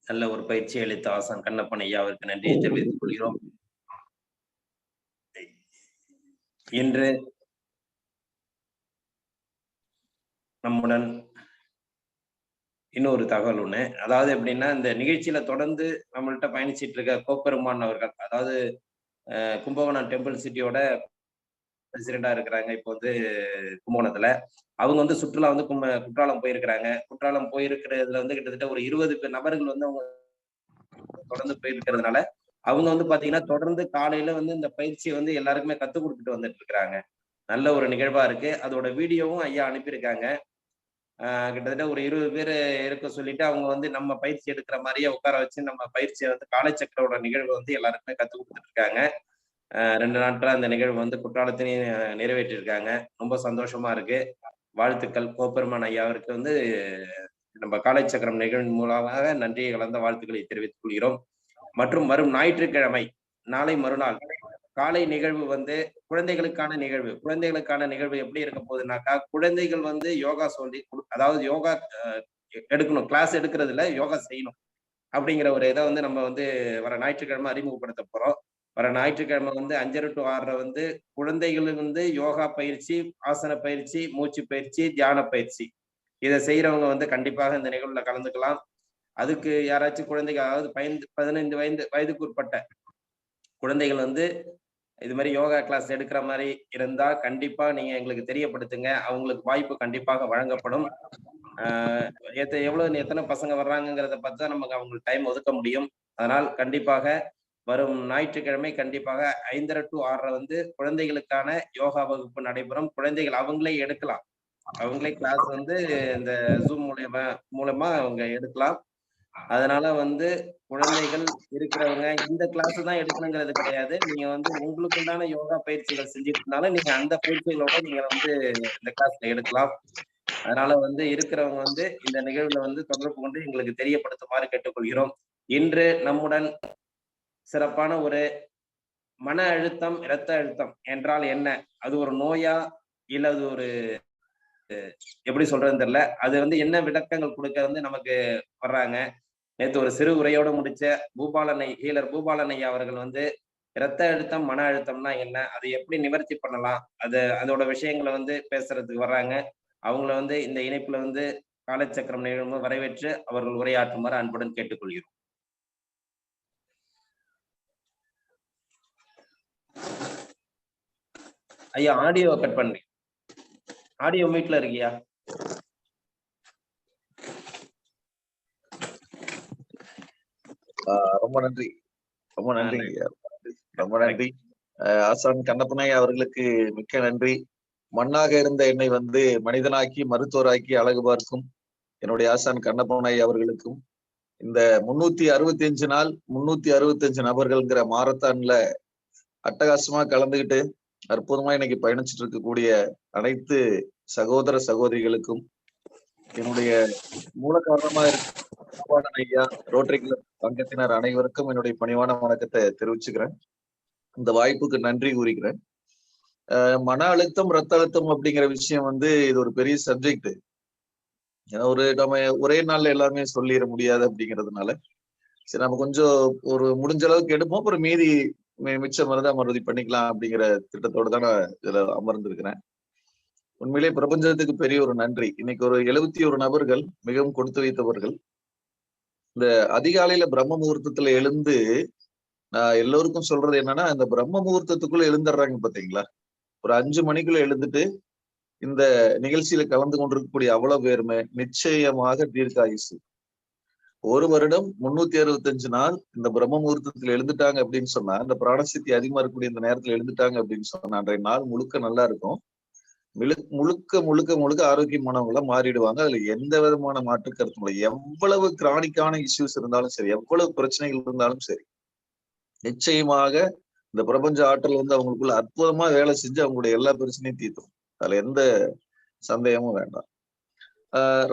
நல்ல ஒரு பயிற்சி அளித்த ஆசான் கண்ணப்பன் ஐயா அவருக்கு நன்றியை தெரிவித்துக் கொள்கிறோம். இன்று நம்முடன் இன்னொரு தகவல் ஒண்ணு. அதாவது எப்படின்னா, இந்த நிகழ்ச்சியில தொடர்ந்து நம்மள்ட்ட பயணிச்சிட்டு இருக்க கோப்பெருமான் அவர்கள், அதாவது கும்பகோணம் டெம்பிள் சிட்டியோட பிரசிடெண்டா இருக்கிறாங்க இப்போ வந்து கும்பகோணத்துல. அவங்க வந்து சுற்றுலா வந்து குற்றாலம் போயிருக்கிறாங்க. குற்றாலம் போயிருக்கிறதுல வந்து கிட்டத்தட்ட ஒரு 20 நபர்கள் வந்து அவங்க தொடர்ந்து போயிருக்கிறதுனால அவங்க வந்து பாத்தீங்கன்னா தொடர்ந்து காலையில வந்து இந்த பயிற்சியை வந்து எல்லாருக்குமே கத்துக் கொடுத்துட்டு வந்துட்டு இருக்கிறாங்க. நல்ல ஒரு நிகழ்வா இருக்கு. அதோட வீடியோவும் ஐயா அனுப்பியிருக்காங்க. கிட்டத்தட்ட ஒரு 20 பேர் இருக்க சொல்லிட்டு அவங்க வந்து நம்ம பயிற்சி எடுக்கிற மாதிரியே உட்கார வச்சு நம்ம பயிற்சியை வந்து காலைச்சக்கரோட நிகழ்வு வந்து எல்லாருக்குமே கத்துக் கொடுத்துட்டு இருக்காங்க. 2 நாட்களா அந்த நிகழ்வு வந்து குற்றாலத்தினையும் நிறைவேற்றிருக்காங்க. ரொம்ப சந்தோஷமா இருக்கு. வாழ்த்துக்கள். கோப்பெருமான் ஐயாவிற்கு வந்து நம்ம காலைச்சக்கரம் நிகழ்வு மூலமாக நன்றியை கலந்த வாழ்த்துக்களை தெரிவித்துக் கொள்கிறோம். மற்றும் வரும் ஞாயிற்றுக்கிழமை, நாளை மறுநாள் காலை நிகழ்வு வந்து குழந்தைகளுக்கான நிகழ்வு. குழந்தைகளுக்கான நிகழ்வு எப்படி இருக்க போகுதுனாக்கா, குழந்தைகள் வந்து யோகா சொல்லி அதாவது யோகா எடுக்கணும், கிளாஸ் எடுக்கிறதுல யோகா செய்யணும் அப்படிங்கிற ஒரு இதை வந்து நம்ம வந்து வர ஞாயிற்றுக்கிழமை அறிமுகப்படுத்த போறோம். வர ஞாயிற்றுக்கிழமை வந்து 5:30 to 6:30 வந்து குழந்தைகளுக்கு வந்து யோகா பயிற்சி, ஆசன பயிற்சி, மூச்சு பயிற்சி, தியான பயிற்சி இதை செய்யறவங்க வந்து கண்டிப்பாக இந்த நிகழ்வுல கலந்துக்கலாம். அதுக்கு யாராச்சும் குழந்தைகள், அதாவது 15 வயதுக்கு உட்பட்ட குழந்தைகள் வந்து இது மாதிரி யோகா கிளாஸ் எடுக்கிற மாதிரி இருந்தா கண்டிப்பா நீங்க எங்களுக்கு தெரியப்படுத்துங்க. அவங்களுக்கு வாய்ப்பு கண்டிப்பாக வழங்கப்படும். எத்தனை பசங்க வர்றாங்கிறத பார்த்து தான் நமக்கு அவங்களுக்கு டைம் ஒதுக்க முடியும். அதனால் கண்டிப்பாக வரும் ஞாயிற்றுக்கிழமை கண்டிப்பாக 5:30 to 6:30 வந்து குழந்தைகளுக்கான யோகா வகுப்பு நடைபெறும். குழந்தைகள் அவங்களே எடுக்கலாம். அவங்களே கிளாஸ் வந்து இந்த ஜூம் மூலமா அவங்க எடுக்கலாம். அதனால வந்து குழந்தைகள் இருக்கிறவங்க இந்த கிளாஸ் தான் எடுக்கணுங்கிறது கிடையாது. நீங்க வந்து உங்களுக்கு உண்டான யோகா பயிற்சிகள் செஞ்சுட்டு நீங்க அந்த பயிற்சிகளோட நீங்க வந்து இந்த கிளாஸ்ல எடுக்கலாம். அதனால வந்து இருக்கிறவங்க வந்து இந்த நிகழ்வுல வந்து தொடர்பு கொண்டு எங்களுக்கு தெரியப்படுத்துமாறு கேட்டுக்கொள்கிறோம். இன்று நம்முடன் சிறப்பான ஒரு மன அழுத்தம், இரத்த அழுத்தம் என்றால் என்ன? அது ஒரு நோயா? இல்ல அது ஒரு எப்படி சொல்றதுன்னு தெரியல. அது வந்து என்ன விளக்கங்கள் கொடுக்க வந்து நமக்கு வர்றாங்க. நேற்று ஒரு சிறு உரையோட முடிச்ச ஹீலர் பூபாலன் ஐயா அவர்கள் வந்து இரத்த அழுத்தம், மன அழுத்தம்னா என்ன? அதை எப்படி நிவர்த்தி பண்ணலாம்? அதோட விஷயங்களை வந்து பேசுறதுக்கு வர்றாங்க. அவங்கள வந்து இந்த இணைப்புல வந்து காலச்சக்கரம் நிகழ்வு வரவேற்று அவர்கள் உரையாற்றுமாறு அன்புடன் கேட்டுக்கொள்கிறோம். ஐயா ஆடியோ கட் பண்றீங்க. ஆடியோ மீட்ல இருக்கியா? ரொம்ப நன்றி, ரொம்ப நன்றி, ரொம்ப நன்றி. ஆசான் கண்ணப்பனாய் அவர்களுக்கு மிக்க நன்றி. மண்ணாக இருந்த என்னை வந்து மனிதனாக்கி மருத்துவராக்கி அழகு பார்க்கும் என்னுடைய ஆசான் கண்ணப்பனாய் அவர்களுக்கும் இந்த 365 நாள் 365 நபர்கள்ங்கிற மாரத்தான்ல அட்டகாசமா கலந்துகிட்டு அற்புதமா இன்னைக்கு பயணிச்சுட்டு இருக்கக்கூடிய அனைத்து சகோதர சகோதரிகளுக்கும் என்னுடைய மூல காரணமா இருக்க ஐயா ரோட்டரி கிளப் அங்கத்தினர் அனைவருக்கும் என்னுடைய பணிவான வணக்கத்தை தெரிவிச்சுக்கிறேன். இந்த வாய்ப்புக்கு நன்றி கூறுகிறேன். மன அழுத்தம், ரத்த அழுத்தம் அப்படிங்கிற விஷயம் வந்து இது ஒரு பெரிய சப்ஜெக்ட். நம்ம ஒரே நாள்ல எல்லாமே சொல்லிட முடியாது அப்படிங்கிறதுனால சரி நம்ம கொஞ்சம் ஒரு முடிஞ்ச அளவுக்கு எடுப்போம், அப்புறம் மீதி மிச்சம் மருந்து அமர்வுதி பண்ணிக்கலாம் அப்படிங்கிற திட்டத்தோட தான் நான் இதுல அமர்ந்திருக்கிறேன். உண்மையிலே பிரபஞ்சத்துக்கு பெரிய ஒரு நன்றி. இன்னைக்கு ஒரு 71 நபர்கள் மிகவும் கொடுத்து வைத்தவர்கள் இந்த அதிகாலையில பிரம்ம முகூர்த்தத்துல எழுந்து நான் எல்லோருக்கும் சொல்றது என்னன்னா, இந்த பிரம்ம முகூர்த்தத்துக்குள்ள எழுந்துடுறாங்க பாத்தீங்களா? ஒரு 5 மணிக்குள்ள எழுந்துட்டு இந்த நிகழ்ச்சியில கலந்து கொண்டிருக்கக்கூடிய அவ்வளவு பேருமே நிச்சயமாக தீர்க்காயுசு. 1 வருடம் 365 நாள் இந்த பிரம்ம முகூர்த்தத்துல எழுந்துட்டாங்க அப்படின்னு சொன்னா, இந்த பிராணசக்தி அதிகமா இருக்கக்கூடிய இந்த நேரத்துல எழுந்துட்டாங்க அப்படின்னு சொன்னா அன்றைய நாள் முழுக்க நல்லா இருக்கும். முழுக்க முழுக்க முழுக்க ஆரோக்கியமானவங்களா மாறிடுவாங்க. அதுல எந்த விதமான மாற்று கருத்தும் இல்லை. எவ்வளவு கிரானிக்கான இஷ்யூஸ் இருந்தாலும் சரி, எவ்வளவு பிரச்சனைகள் இருந்தாலும் சரி, நிச்சயமாக இந்த பிரபஞ்ச ஆற்றல் வந்து அவங்களுக்குள்ள அற்புதமா வேலை செஞ்சு அவங்களுடைய எல்லா பிரச்சனையும் தீர்த்தும். அதுல எந்த சந்தேகமும் வேண்டாம்.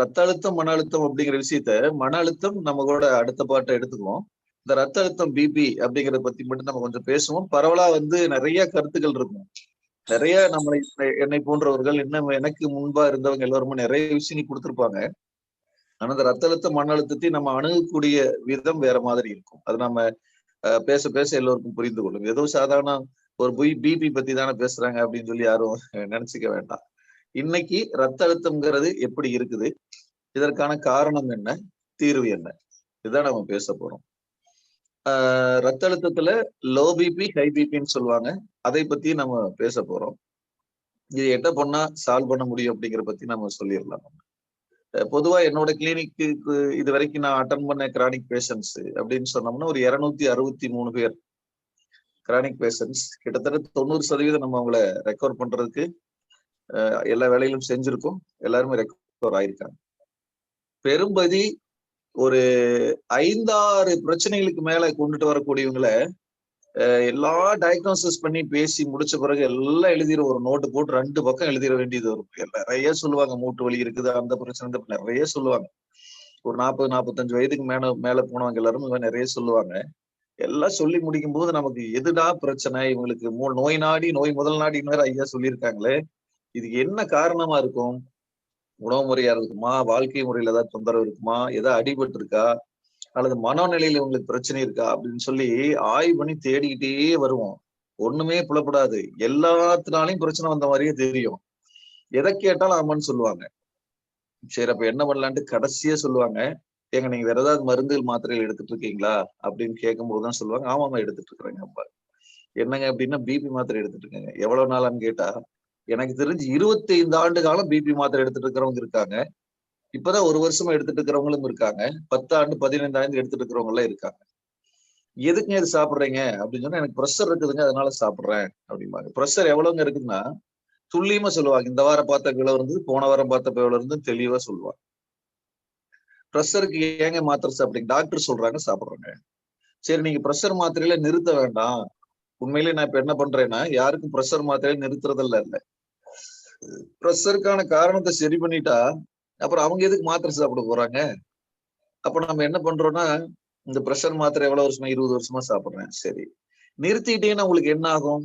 ரத்த அழுத்தம், மன அழுத்தம் அப்படிங்கிற விஷயத்த மன அழுத்தம் நம்ம கூட அடுத்த பாட்டை எடுத்துக்குவோம். இந்த ரத்த அழுத்தம் பிபி அப்படிங்கிறத பத்தி மட்டும் நம்ம கொஞ்சம் பேசுவோம். பரவலா வந்து நிறைய கருத்துக்கள் இருக்கும். நிறைய என்னை போன்றவர்கள் இன்னும் எனக்கு முன்பா இருந்தவங்க எல்லாருமே நிறைய விஷயம் கொடுத்திருப்பாங்க. ஆனா இந்த ரத்த அழுத்தம், மன அழுத்தத்தை நம்ம அணுகக்கூடிய விதம் வேற மாதிரி இருக்கும். அது நம்ம பேச பேச எல்லோருக்கும் புரிந்து கொள்ளும். ஏதோ சாதாரண ஒரு பிபி பத்தி தானே பேசுறாங்க அப்படின்னு சொல்லி யாரும் நினைச்சுக்க வேண்டாம். இன்னைக்கு ரத்த அழுத்தம்ங்கிறது எப்படி இருக்குது, இதற்கான காரணம் என்ன, தீர்வு என்ன, இதுதான் நம்ம பேச போறோம். ரத்த அழுத்தத்துல லோ பிபி, ஹை பிபின்னு சொல்லுவாங்க. அதை பத்தி நம்ம பேச போறோம். இது என்ன பண்ணா சால்வ் பண்ண முடியும் அப்படிங்கிற பத்தி நம்ம சொல்லிடலாம். பொதுவா என்னோட கிளினிக்கு இது வரைக்கும் நான் அட்டன் பண்ண கிரானிக் பேஷன்ஸ் அப்படின்னு சொன்னோம்னா ஒரு 263 பேர் கிரானிக் பேஷன்ஸ். கிட்டத்தட்ட 90% நம்ம அவங்கள ரெக்கவர் பண்றதுக்கு எல்லா வேலையிலும் செஞ்சிருக்கோம். எல்லாருமே ரெக்கவர் ஆயிருக்காங்க. பெரும்பதி ஒரு 5-6 பிரச்சனைகளுக்கு மேல கொண்டுட்டு வரக்கூடியவங்களை எல்லா டயக்னோசிஸ் பண்ணி பேசி முடிச்ச பிறகு எல்லாம் எழுதிட ஒரு நோட்டு போட்டு 2 பக்கம் எழுதிட வேண்டியது வரும். நிறைய சொல்லுவாங்க, மூட்டு வலி இருக்குது, அந்த பிரச்சனை நிறைய சொல்லுவாங்க. ஒரு 40-45 வயதுக்கு மேல போனவங்க எல்லாரும் நிறைய சொல்லுவாங்க. எல்லாம் சொல்லி முடிக்கும் போது நமக்கு எதுடா பிரச்சனை, இவங்களுக்கு நோய் முதல் நாடின்னு வேற ஐயா சொல்லியிருக்காங்களே, இதுக்கு என்ன காரணமா இருக்கும்? உணவு முறையா இருக்குமா, வாழ்க்கை முறையில ஏதாவது தொந்தரவு இருக்குமா, ஏதாவது அடிபட்டு இருக்கா, அல்லது மனோநிலையில உங்களுக்கு பிரச்சனை இருக்கா அப்படின்னு சொல்லி ஆய்வு பண்ணி தேடிக்கிட்டே வருவோம். ஒண்ணுமே புலப்படாது. எல்லாத்தினாலையும் பிரச்சனை வந்த மாதிரியே தெரியும். எதை கேட்டாலும் ஆமான்னு சொல்லுவாங்க. சரி அப்ப என்ன பண்ணலான்ட்டு கடைசியா சொல்லுவாங்க, ஏங்க நீங்க வேற ஏதாவது மருந்துகள் மாத்திரைகள் எடுத்துட்டு இருக்கீங்களா அப்படின்னு கேட்கும் போதுதான் சொல்லுவாங்க, ஆமாமா எடுத்துட்டு இருக்கிறேங்க. அப்ப என்னங்க அப்படின்னா பிபி மாத்திரை எடுத்துட்டு இருக்காங்க. எவ்வளவு நாளான்னு கேட்டா எனக்கு தெரிஞ்சு 25 ஆண்டு காலம் பிபி மாத்திரை எடுத்துட்டு இருக்கிறவங்க இருக்காங்க. இப்பதான் 1 வருஷமா எடுத்துட்டு இருக்கிறவங்களும் இருக்காங்க. 10 ஆண்டு 15 ஆண்டு எடுத்துட்டு இருக்கிறவங்க எல்லாம் இருக்காங்க. எதுக்குங்க இது சாப்பிடுறீங்க அப்படின்னு சொன்னா எனக்கு ப்ரெஷர் இருக்குதுங்க அதனால சாப்பிடுறேன் அப்படிம்பாங்க. ப்ரெஷர் எவ்வளவுங்க இருக்குதுன்னா துல்லியமா சொல்லுவாங்க. இந்த வாரம் பார்த்த எவ்வளவு இருந்தது, போன வாரம் பார்த்த எவ்வளவு இருந்து தெளிவா சொல்லுவாங்க. ப்ரெஷருக்கு ஏங்க மாத்திரை சாப்பிடுங்க, டாக்டர் சொல்றாங்க சாப்பிடுறாங்க. சரி நீங்க ப்ரெஷர் மாத்திரையில நிறுத்த வேண்டாம். உண்மையிலேயே நான் இப்ப என்ன பண்றேன்னா யாருக்கும் ப்ரெஷர் மாத்திரையில நிறுத்துறதில்ல இல்ல. ப்ரெஷருக்கான காரணத்தை சரி பண்ணிட்டா அப்புறம் அவங்க எதுக்கு மாத்திரை சாப்பிட போறாங்க? அப்ப நம்ம என்ன பண்றோம்னா இந்த ப்ரெஷர் மாத்திரை எவ்வளவு வருஷமா 20 வருஷமா சாப்பிடுறேன். சரி நிறுத்திட்டீங்கன்னா உங்களுக்கு என்ன ஆகும்?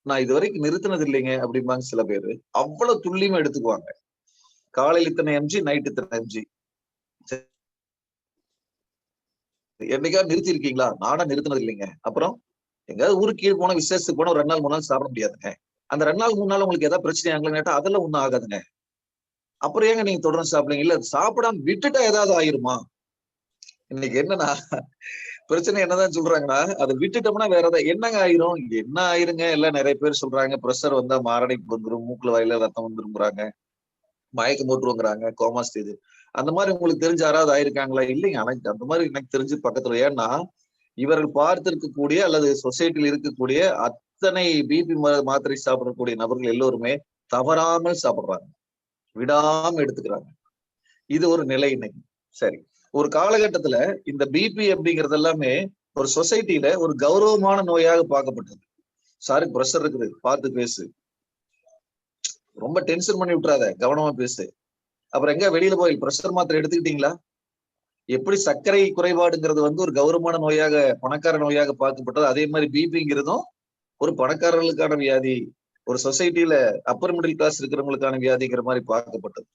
நான் இது வரைக்கும் நிறுத்தினது இல்லைங்க அப்படிம்பாங்க சில பேரு. அவ்வளவு துல்லியமா எடுத்துக்குவாங்க. காலையில் இத்தனை எம்ஜி, நைட் இத்தனை எம்ஜி. என்னைக்காவது நிறுத்தி இருக்கீங்களா? நானா நிறுத்தினது இல்லைங்க. அப்புறம் எங்கேயாவது ஊருக்கு கீழே போனா விசேஷத்துக்கு போனா ஒரு 2 நாள் 3 நாள் சாப்பிட முடியாதுங்க. அந்த 2 நாள் 3 நாள் உங்களுக்கு ஏதாவது பிரச்சனை ஆகலன்னு கேட்டா அதெல்லாம் ஒண்ணும் ஆகாதுங்க. அப்புறம் ஏங்க நீங்க தொடர்ந்து சாப்பிடுங்க? இல்ல சாப்பிடாம விட்டுட்டா ஏதாவது ஆயிருமா? இன்னைக்கு என்னன்னா பிரச்சனை என்னதான் சொல்றாங்கன்னா அதை விட்டுட்டோம்னா வேற ஏதாவது என்னங்க ஆயிரும்? என்ன ஆயிருங்க? எல்லாம் நிறைய பேர் சொல்றாங்க ப்ரெஷர் வந்தா மாரடைப்பு வந்துரும், மூக்குல வாயில ரத்தம் வந்துருங்கிறாங்க, மயக்கம் போட்டுருங்கிறாங்க, கோமா ஸ்டேஜ். அந்த மாதிரி உங்களுக்கு தெரிஞ்ச யாராவது ஆயிருக்காங்களா? இல்லைங்க. எனக்கு அந்த மாதிரி எனக்கு தெரிஞ்சு பக்கத்துல. ஏன்னா இவர்கள் பார்த்திருக்கக்கூடிய அல்லது சொசைட்டியில் இருக்கக்கூடிய அத்தனை பிபி மாத்திரை சாப்பிடக்கூடிய நபர்கள் எல்லோருமே தவறாமல் சாப்பிடுறாங்க, விடாம எடுத்துக்கிறாங்க. இது ஒரு நிலை இன்னைக்கு. சரி, ஒரு காலகட்டத்துல இந்த பிபி அப்படிங்கிறது எல்லாமே ஒரு சொசைட்டில ஒரு கௌரவமான நோயாக பார்க்கப்பட்டது. சாருக்கு ப்ரெஷர் இருக்குது, பார்த்து பேசு, ரொம்ப டென்ஷன் பண்ணி விட்டுறாத, கவனமா பேசு. அப்புறம் எங்க வெளியில போய் ப்ரெஷர் மாத்திரை எடுத்துக்கிட்டீங்களா? எப்படி சர்க்கரை குறைபாடுங்கிறது வந்து ஒரு கௌரவமான நோயாக, பணக்கார நோயாக பார்க்கப்பட்டது, அதே மாதிரி பிபிங்கிறதும் ஒரு பணக்காரர்களுக்கான வியாதி, ஒரு சொசைட்டில அப்பர் மிடில் கிளாஸ் இருக்கிறவங்களுக்கான வியாதிங்கிற மாதிரி பார்க்கப்பட்டது.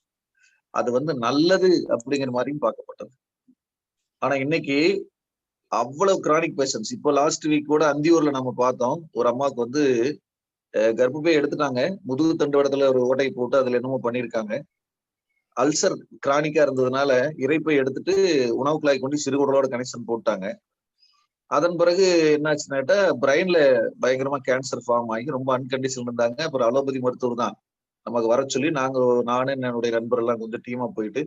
அது வந்து நல்லது அப்படிங்கிற மாதிரியும் பார்க்கப்பட்டது. ஆனா இன்னைக்கு அவ்வளவு கிரானிக் பேஷன்ஸ். இப்போ லாஸ்ட் வீக் கூட அந்தியூர்ல நம்ம பார்த்தோம், ஒரு அம்மாவுக்கு வந்து கர்ப்பப்பை எடுத்துட்டாங்க, முதுகு தண்டுவடத்துல ஒரு ஓட்டை போட்டு அதுல என்னமோ பண்ணிருக்காங்க. அல்சர் கிரானிக்கா இருந்ததுனால இறைப்பை எடுத்துட்டு உணவு குழாய் கொண்டு சிறுகுடலோட கனெக்ஷன் போட்டாங்க. அதன் பிறகு என்னாச்சுன்னாட்டா பிரெயின்ல பயங்கரமா கேன்சர் ஃபார்ம் ஆகி ரொம்ப அன்கண்டிஷன் இருந்தாங்க. அப்புறம் அலோபதி மருத்துவர் தான் நமக்கு வர சொல்லி நானும் என்னுடைய நண்பர் எல்லாம் கொஞ்சம் டீமா போயிட்டு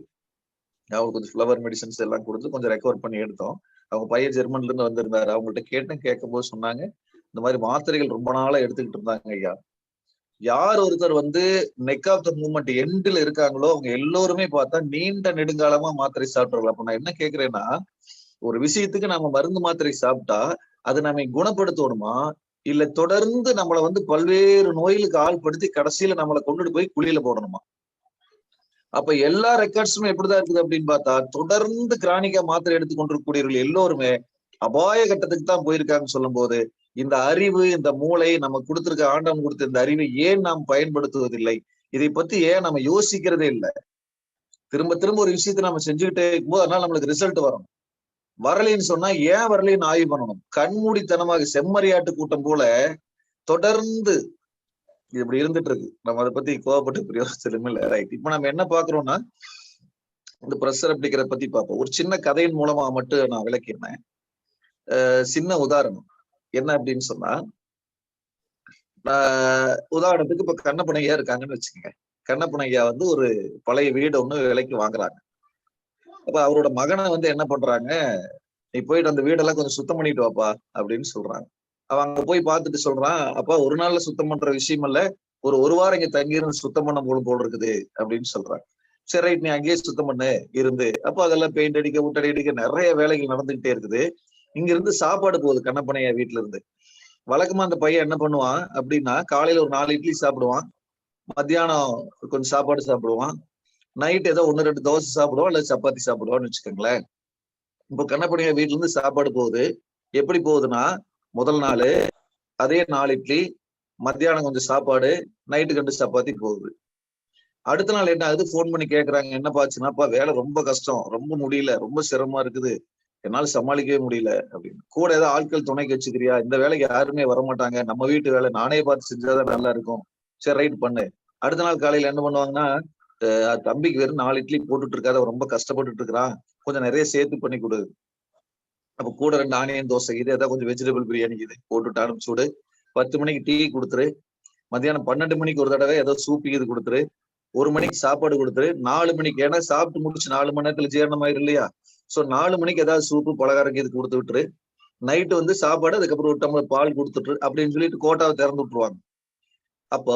அவங்க கொஞ்சம் ஃப்ளவர் மெடிசன்ஸ் எல்லாம் கொடுத்து கொஞ்சம் ரெக்கவர் பண்ணி எடுத்தோம். அவங்க பையன் ஜெர்மன்ல இருந்து வந்திருந்தாரு. அவங்கள்ட்ட கேட்கும் போது சொன்னாங்க இந்த மாதிரி மாத்திரைகள் ரொம்ப நாளா எடுத்துக்கிட்டு இருந்தாங்க ஐயா. யார் ஒருத்தர் வந்து நெக் ஆஃப் த மூமெண்ட் எண்டில் இருக்காங்களோ அவங்க எல்லோருமே பார்த்தா நீண்ட நெடுங்காலமா மாத்திரை சாப்பிட்டுருக்கலாம். அப்ப நான் என்ன கேட்கிறேன்னா, ஒரு விஷயத்துக்கு நம்ம மருந்து மாத்திரை சாப்பிட்டா அது நம்ம குணப்படுத்தணுமா, இல்ல தொடர்ந்து நம்மளை வந்து பல்வேறு நோய்களுக்கு ஆள்படுத்தி கடைசியில நம்மளை கொண்டுட்டு போய் குழியில போடணுமா? அப்ப எல்லா ரெக்கார்ட்ஸுமே எப்படிதான் இருக்குது அப்படின்னு பார்த்தா தொடர்ந்து கிரானிக்கா மாத்திரை எடுத்துக்கொண்டிருக்கக்கூடியவர்கள் எல்லோருமே அபாய கட்டத்துக்கு தான் போயிருக்காங்கன்னு சொல்லும் போது இந்த அறிவு, இந்த மூளை நம்ம கொடுத்திருக்க, ஆண்டவன் கொடுத்த இந்த அறிவை ஏன் நாம் பயன்படுத்துவதில்லை? இதை பத்தி ஏன் நம்ம யோசிக்கிறதே இல்லை? திரும்ப திரும்ப ஒரு விஷயத்தை நம்ம செஞ்சுக்கிட்டே இருக்கும்போது அதனால நம்மளுக்கு ரிசல்ட் வரணும். வரலைன்னு சொன்னா ஏன் வரலைன்னு ஆய்வு பண்ணணும். கண்மூடித்தனமாக செம்மறியாட்டு கூட்டம் போல தொடர்ந்து இப்படி இருந்துட்டு இருக்கு. நம்ம அதை பத்தி கோவப்பட்டு பிரயோஜனம் இல்லை. ரைட், இப்ப நம்ம என்ன பாக்குறோம்னா இந்த ப்ரெஷர் அப்படிங்கிறத பத்தி பார்ப்போம். ஒரு சின்ன கதையின் மூலமா மட்டும் நான் விளக்கினேன். சின்ன உதாரணம் என்ன அப்படின்னு சொன்னா, உதாரணத்துக்கு இப்ப கண்ணப்பனையா இருக்காங்கன்னு வச்சுக்கோங்க. கண்ணப்பனையா வந்து ஒரு பழைய வீடு ஒண்ணு விலைக்கு வாங்குறாங்க. அப்ப அவரோட மகனை வந்து என்ன பண்றாங்க, நீ போயிட்டு அந்த வீடெல்லாம் கொஞ்சம் சுத்தம் பண்ணிட்டு வாப்பா அப்படின்னு சொல்றாங்க. அவன் அங்க போய் பார்த்துட்டு சொல்றான், அப்பா ஒரு நாள்ல சுத்தம் பண்ற விஷயம் இல்ல, ஒரு வாரம் இங்க தங்கி இருந்து சுத்தம் பண்ண போல இருக்குது அப்படின்னு சொல்றாங்க. சரி ரைட், நீ அங்கேயே சுத்தம் பண்ணு இருந்து. அப்போ அதெல்லாம் பெயிண்ட் அடிக்க, ஊட்டடி அடிக்க நிறைய வேலைகள் நடந்துகிட்டே இருக்குது. இங்க இருந்து சாப்பாடு போகுது கண்ணப்பனையா வீட்டுல இருந்து. வழக்கமா அந்த பையன் என்ன பண்ணுவான் அப்படின்னா, காலையில ஒரு 4 இட்லி சாப்பிடுவான், மத்தியானம் கொஞ்சம் சாப்பாடு சாப்பிடுவான், நைட் ஏதோ 1-2 தோசை சாப்பிடுவான், இல்ல சப்பாத்தி சாப்பிடுவான்னு வச்சுக்கோங்களேன். இப்போ கண்ணப்பனையா வீட்டுல இருந்து சாப்பாடு போகுது. எப்படி போகுதுன்னா, முதல் நாள் அதே 4 இட்லி, மத்தியானம் கொஞ்சம் சாப்பாடு, நைட்டு 2 சப்பாத்தி போகுது. அடுத்த நாள் என்ன ஆகுது, போன் பண்ணி கேட்கறாங்க, என்ன பாச்சுன்னாப்பா வேலை ரொம்ப கஷ்டம், ரொம்ப முடியல, ரொம்ப சிரமமா இருக்குது, என்னால சமாளிக்கவே முடியல அப்படின்னு. கூட ஏதாவது ஆட்கள் துணைக்கு வச்சுக்கிறியா? இந்த வேலைக்கு யாருமே வரமாட்டாங்க, நம்ம வீட்டு வேலை நானே பார்த்து செஞ்சாதான் நல்லா இருக்கும். சரி ரைட் பண்ணு. அடுத்த நாள் காலையில என்ன பண்ணுவாங்கன்னா, தம்பிக்கு வெறும் 4 இட்லி போட்டுட்டு இருக்காது, ரொம்ப கஷ்டப்பட்டுட்டு இருக்கிறான், கொஞ்சம் நிறைய சேர்த்து பண்ணி கொடு. அப்ப கூட 2 ஆனியன் தோசை இது, ஏதாவது கொஞ்சம் வெஜிடபிள் பிரியாணி இது போட்டுட்டு அனுப்பிச்சுடு, 10 மணிக்கு டீ கொடுத்துரு, மத்தியானம் 12 மணிக்கு ஒரு தடவை ஏதோ சூப்பு இது கொடுத்துரு, 1 மணிக்கு சாப்பாடு கொடுத்துரு, 4 மணிக்கு, ஏன்னா சாப்பிட்டு முடிச்சு 4 மணி நேரத்துல ஜீரணம் ஆயிரும் இல்லையா? சோ 4 மணிக்கு ஏதாவது சூப்பு பலகாரக்கு இது கொடுத்து விட்டுரு, நைட்டு வந்து சாப்பாடு, அதுக்கப்புறம் ஒரு டம்ளர் பால் கொடுத்துட்டு அப்படின்னு சொல்லிட்டு கோட்டாவை திறந்து விட்டுருவாங்க. அப்போ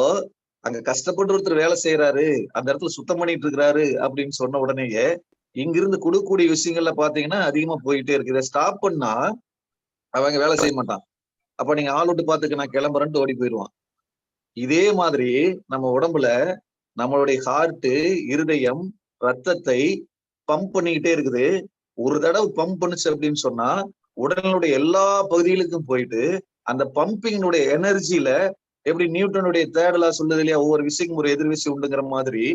அங்க கஷ்டப்பட்டு ஒருத்தர் வேலை செய்யறாரு, அந்த இடத்துல சுத்தம் பண்ணிட்டு இருக்கிறாரு அப்படின்னு சொன்ன உடனேயே இங்கிருந்து கொடுக்கக்கூடிய விஷயங்கள்ல பாத்தீங்கன்னா அதிகமா போயிட்டே இருக்கு. இதை ஸ்டாப் பண்ணா அவங்க வேலை செய்ய மாட்டான். அப்ப நீங்க ஆள் விட்டு பாத்துக்க, நான் கிளம்புறேன்ட்டு ஓடி போயிடுவான். இதே மாதிரி நம்ம உடம்புல நம்மளுடைய ஹார்ட், இருதயம் ரத்தத்தை பம்ப் பண்ணிக்கிட்டே இருக்குது. ஒரு தடவை பம்ப் பண்ணுச்சு அப்படின்னு சொன்னா உடலுடைய எல்லா பகுதிகளுக்கும் போயிட்டு அந்த பம்பிங்கினுடைய எனர்ஜியில, எப்படி நியூட்டனுடைய தேடலா சொல்லுது இல்லையா, ஒவ்வொரு விஷயக்கும் ஒரு எதிர்விசை உண்டுங்கிற மாதிரி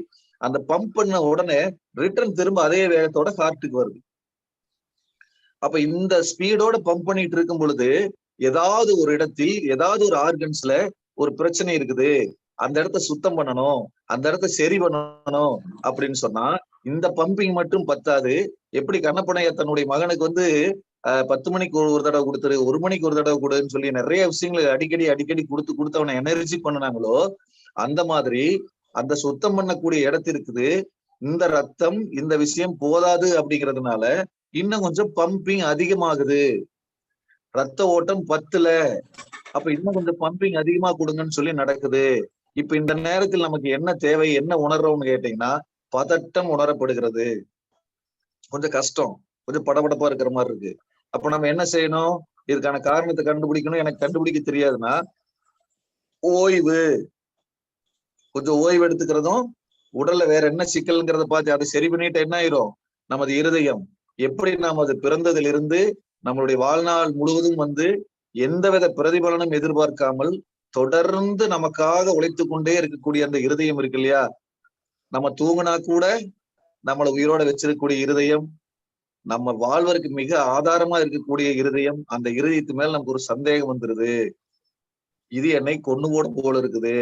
அந்த பம்ப் பண்ண உடனே ரிட்டர்ன் திரும்ப அதே வேகத்தோட ஹார்ட்டுக்கு வருது. அப்ப இந்த ஸ்பீடோட பம்ப் பண்ணிட்டு இருக்கும் பொழுது ஏதாவது ஒரு இடத்தில், ஏதாவது ஒரு ஆர்கன்ஸ்ல ஒரு பிரச்சனை இருக்குது, அந்த இடத்த சுத்தம் பண்ணணும், அந்த இடத்த சரி பண்ணணும் அப்படின்னு சொன்னா இந்த பம்பிங் மட்டும் பத்தாது. எப்படி கண்ணப்பனைய தன்னுடைய மகனுக்கு வந்து 10 மணிக்கு ஒரு தடவை கொடுத்துரு, 1 மணிக்கு ஒரு தடவை கொடுன்னு சொல்லி நிறைய விஷயங்களை அடிக்கடி கொடுத்து அவனை எனர்ஜி பண்ணினாங்களோ, அந்த மாதிரி அந்த சுத்தம் பண்ணக்கூடிய இடத்திற்கு இந்த ரத்தம், இந்த விஷயம் போதாது அப்படிங்கிறதுனால இன்னும் கொஞ்சம் பம்பிங் அதிகமாகுது. ரத்த ஓட்டம் பத்தல, அப்ப இன்னும் கொஞ்சம் பம்பிங் அதிகமா கொடுங்கன்னு சொல்லி நடக்குது. இப்ப இந்த நேரத்தில் நமக்கு என்ன தேவை, என்ன உணர்றோம்னு கேட்டீங்கன்னா பதட்டம் உணரப்படுகிறது. கொஞ்சம் கஷ்டம், கொஞ்சம் படபடப்பா இருக்கிற மாதிரி இருக்கு. அப்ப நம்ம என்ன செய்யணும், இதுக்கான காரணத்தை கண்டுபிடிக்கணும். எனக்கு கண்டுபிடிக்க தெரியாதுன்னா ஓய்வு, கொஞ்சம் ஓய்வு எடுத்துக்கிறதும், உடல்ல வேற என்ன சிக்கல்ங்கிறத பார்த்து அதை சரி பண்ணிட்டு என்ன ஆயிரும், நமது இருதயம் எப்படி நாம் அது பிறந்ததிலிருந்து நம்மளுடைய வாழ்நாள் முழுவதும் வந்து எந்தவித பிரதிபலனும் எதிர்பார்க்காமல் தொடர்ந்து நமக்காக உழைத்து கொண்டே இருக்கக்கூடிய அந்த இருதயம் இருக்கு இல்லையா, நம்ம தூங்கினா கூட நம்மளை உயிரோட வச்சிருக்கக்கூடிய இருதயம், நம்ம வாழ்வதற்கு மிக ஆதாரமா இருக்கக்கூடிய இருதயம், அந்த இருதயத்து மேல நமக்கு ஒரு சந்தேகம் வந்துருது, இது என்னை கொண்டு போட போல இருக்குது,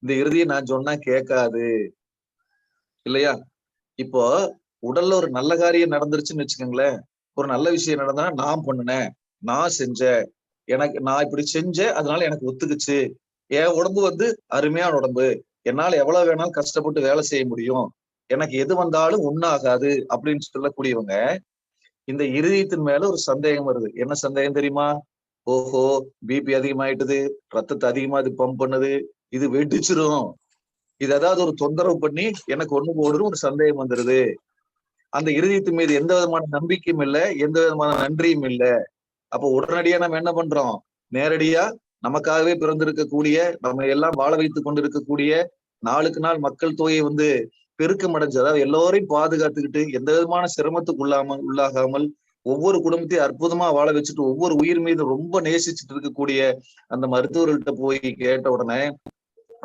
இந்த இருதயம் நான் சொன்னா கேட்காது இல்லையா? இப்போ உடல்ல ஒரு நல்ல காரியம் நடந்துருச்சுன்னு வச்சுக்கோங்களேன், ஒரு நல்ல விஷயம் நடந்தா நான் பண்ணினேன், நான் செஞ்சேன், நான் இப்படி செஞ்சேன் அதனால எனக்கு ஒத்துக்குச்சு, என் உடம்பு வந்து அருமையான உடம்பு, என்னால எவ்வளவு வேணாலும் கஷ்டப்பட்டு வேலை செய்ய முடியும், எனக்கு எது வந்தாலும் ஒண்ணாகாது அப்படின்னு சொல்லக்கூடியவங்க இந்த இருதயத்தின் மேல ஒரு சந்தேகம் வருது. என்ன சந்தேகம் தெரியுமா? ஓஹோ, பிபி அதிகமாயிட்டுது, ரத்தத்தை அதிகமா இது பம்ப் பண்ணுது, இது வெடிச்சிரும், இது ஏதாவது ஒரு தொந்தரவு பண்ணி எனக்கு ஒண்ணு போடுன்னு ஒரு சந்தேகம் வந்துருது. அந்த இருதயத்தின் மீது எந்த விதமான நம்பிக்கையும் இல்லை, எந்த விதமான நன்றியும் இல்லை. அப்ப உடனடியா நம்ம என்ன பண்றோம், நேரடியா நமக்காகவே பிறந்திருக்கக்கூடிய, நம்ம எல்லாம் வாழ வைத்துக் கொண்டிருக்கக்கூடிய, நாளுக்கு நாள் மக்கள் தொகையை வந்து பெருக்கம் அடைஞ்சு, அதாவது எல்லோரையும் பாதுகாத்துக்கிட்டு எந்த விதமான சிரமத்துக்கு உள்ளாகாமல் ஒவ்வொரு குடும்பத்தையும் அற்புதமா வாழ வச்சுட்டு ஒவ்வொரு உயிர் மீது ரொம்ப நேசிச்சுட்டு இருக்கக்கூடிய அந்த மருத்துவர்கள்ட்ட போய் கேட்ட உடனே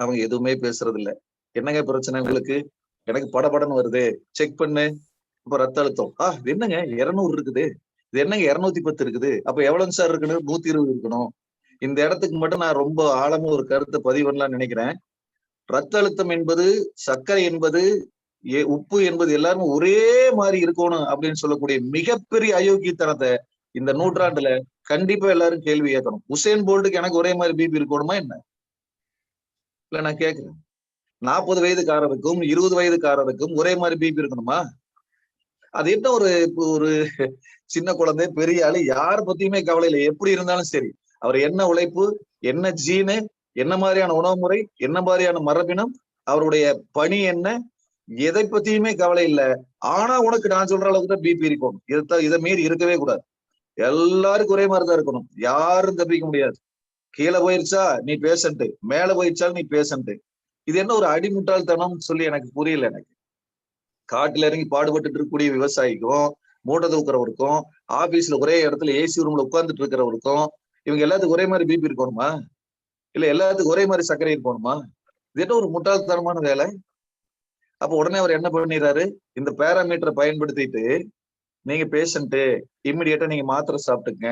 அவங்க எதுவுமே பேசுறது இல்லை. என்னங்க பிரச்சனை உங்களுக்கு? எனக்கு படபடன்னு வருது, செக் பண்ணு, இப்ப ரத்த அழுத்தம், இது என்னங்க 200 இருக்குது, இது என்னங்க 210 இருக்குது, அப்ப எவ்வளவு சார் இருக்கணும்? 120 இருக்கணும். இந்த இடத்துக்கு மட்டும் நான் ரொம்ப ஆழமா ஒரு கருத்தை பதிவு பண்ணலாம்னு நினைக்கிறேன். ரத்த அழுத்தம் என்பது, சர்க்கரை என்பது, உப்பு என்பது எல்லாருமே ஒரே மாதிரி இருக்கணும் அப்படின்னு சொல்லக்கூடிய மிகப்பெரிய அயோக்கியத்தனத்தை இந்த நூற்றாண்டுல கண்டிப்பா எல்லாரும் கேள்வி கேட்கணும். உசேன் போல்ட்டுக்கு எனக்கு ஒரே மாதிரி பிபி இருக்கணுமா என்ன? இல்ல நான் கேட்கிறேன், 40 வயதுக்காரருக்கும் 20 வயதுக்காரருக்கும் ஒரே மாதிரி பிபி இருக்கணுமா? அது என்ன ஒரு சின்ன குழந்தை, பெரிய ஆளு, யார் பத்தியுமே கவலை இல்லை. எப்படி இருந்தாலும் சரி, அவர் என்ன உழைப்பு, என்ன ஜீனு, என்ன மாதிரியான உணவு முறை, என்ன மாதிரியான மரபினம், அவருடைய பணி என்ன, எதை பத்தியுமே கவலை இல்லை. ஆனா உனக்கு நான் சொல்ற அளவுக்கு தான் பிபி இருக்கணும், இதை மீறி இருக்கவே கூடாது. எல்லாருக்கும் ஒரே மாதிரிதான் இருக்கணும், யாரும் தப்பிக்க முடியாது. கீழே போயிருச்சா நீ பேஷண்ட், மேல போயிருச்சாலும் நீ பேஷண்ட். இது என்ன ஒரு அடிமுட்டாள்தனம் சொல்லி எனக்கு புரியல. எனக்கு காட்டுல இறங்கி பாடுபட்டு இருக்கக்கூடிய விவசாயிக்கும், மூட்டை தூக்குறவருக்கும், ஆபீஸ்ல ஒரே இடத்துல ஏசி ரூம்ல உட்கார்ந்துட்டு இருக்கிறவருக்கும், இவங்க எல்லாத்துக்கும் ஒரே மாதிரி பிபி இருக்கணுமா? இல்ல எல்லாத்துக்கும் ஒரே மாதிரி சர்க்கரை இருக்கணுமா? இது என்ன ஒரு முட்டாள்தனமான வேலை? அப்ப உடனே அவர் என்ன பண்ணிடுறாரு, இந்த பேராமீட்டரை பயன்படுத்திட்டு நீங்க பேஷண்ட், இம்மிடியேட்டா நீங்க மாத்திரை சாப்பிட்டுங்க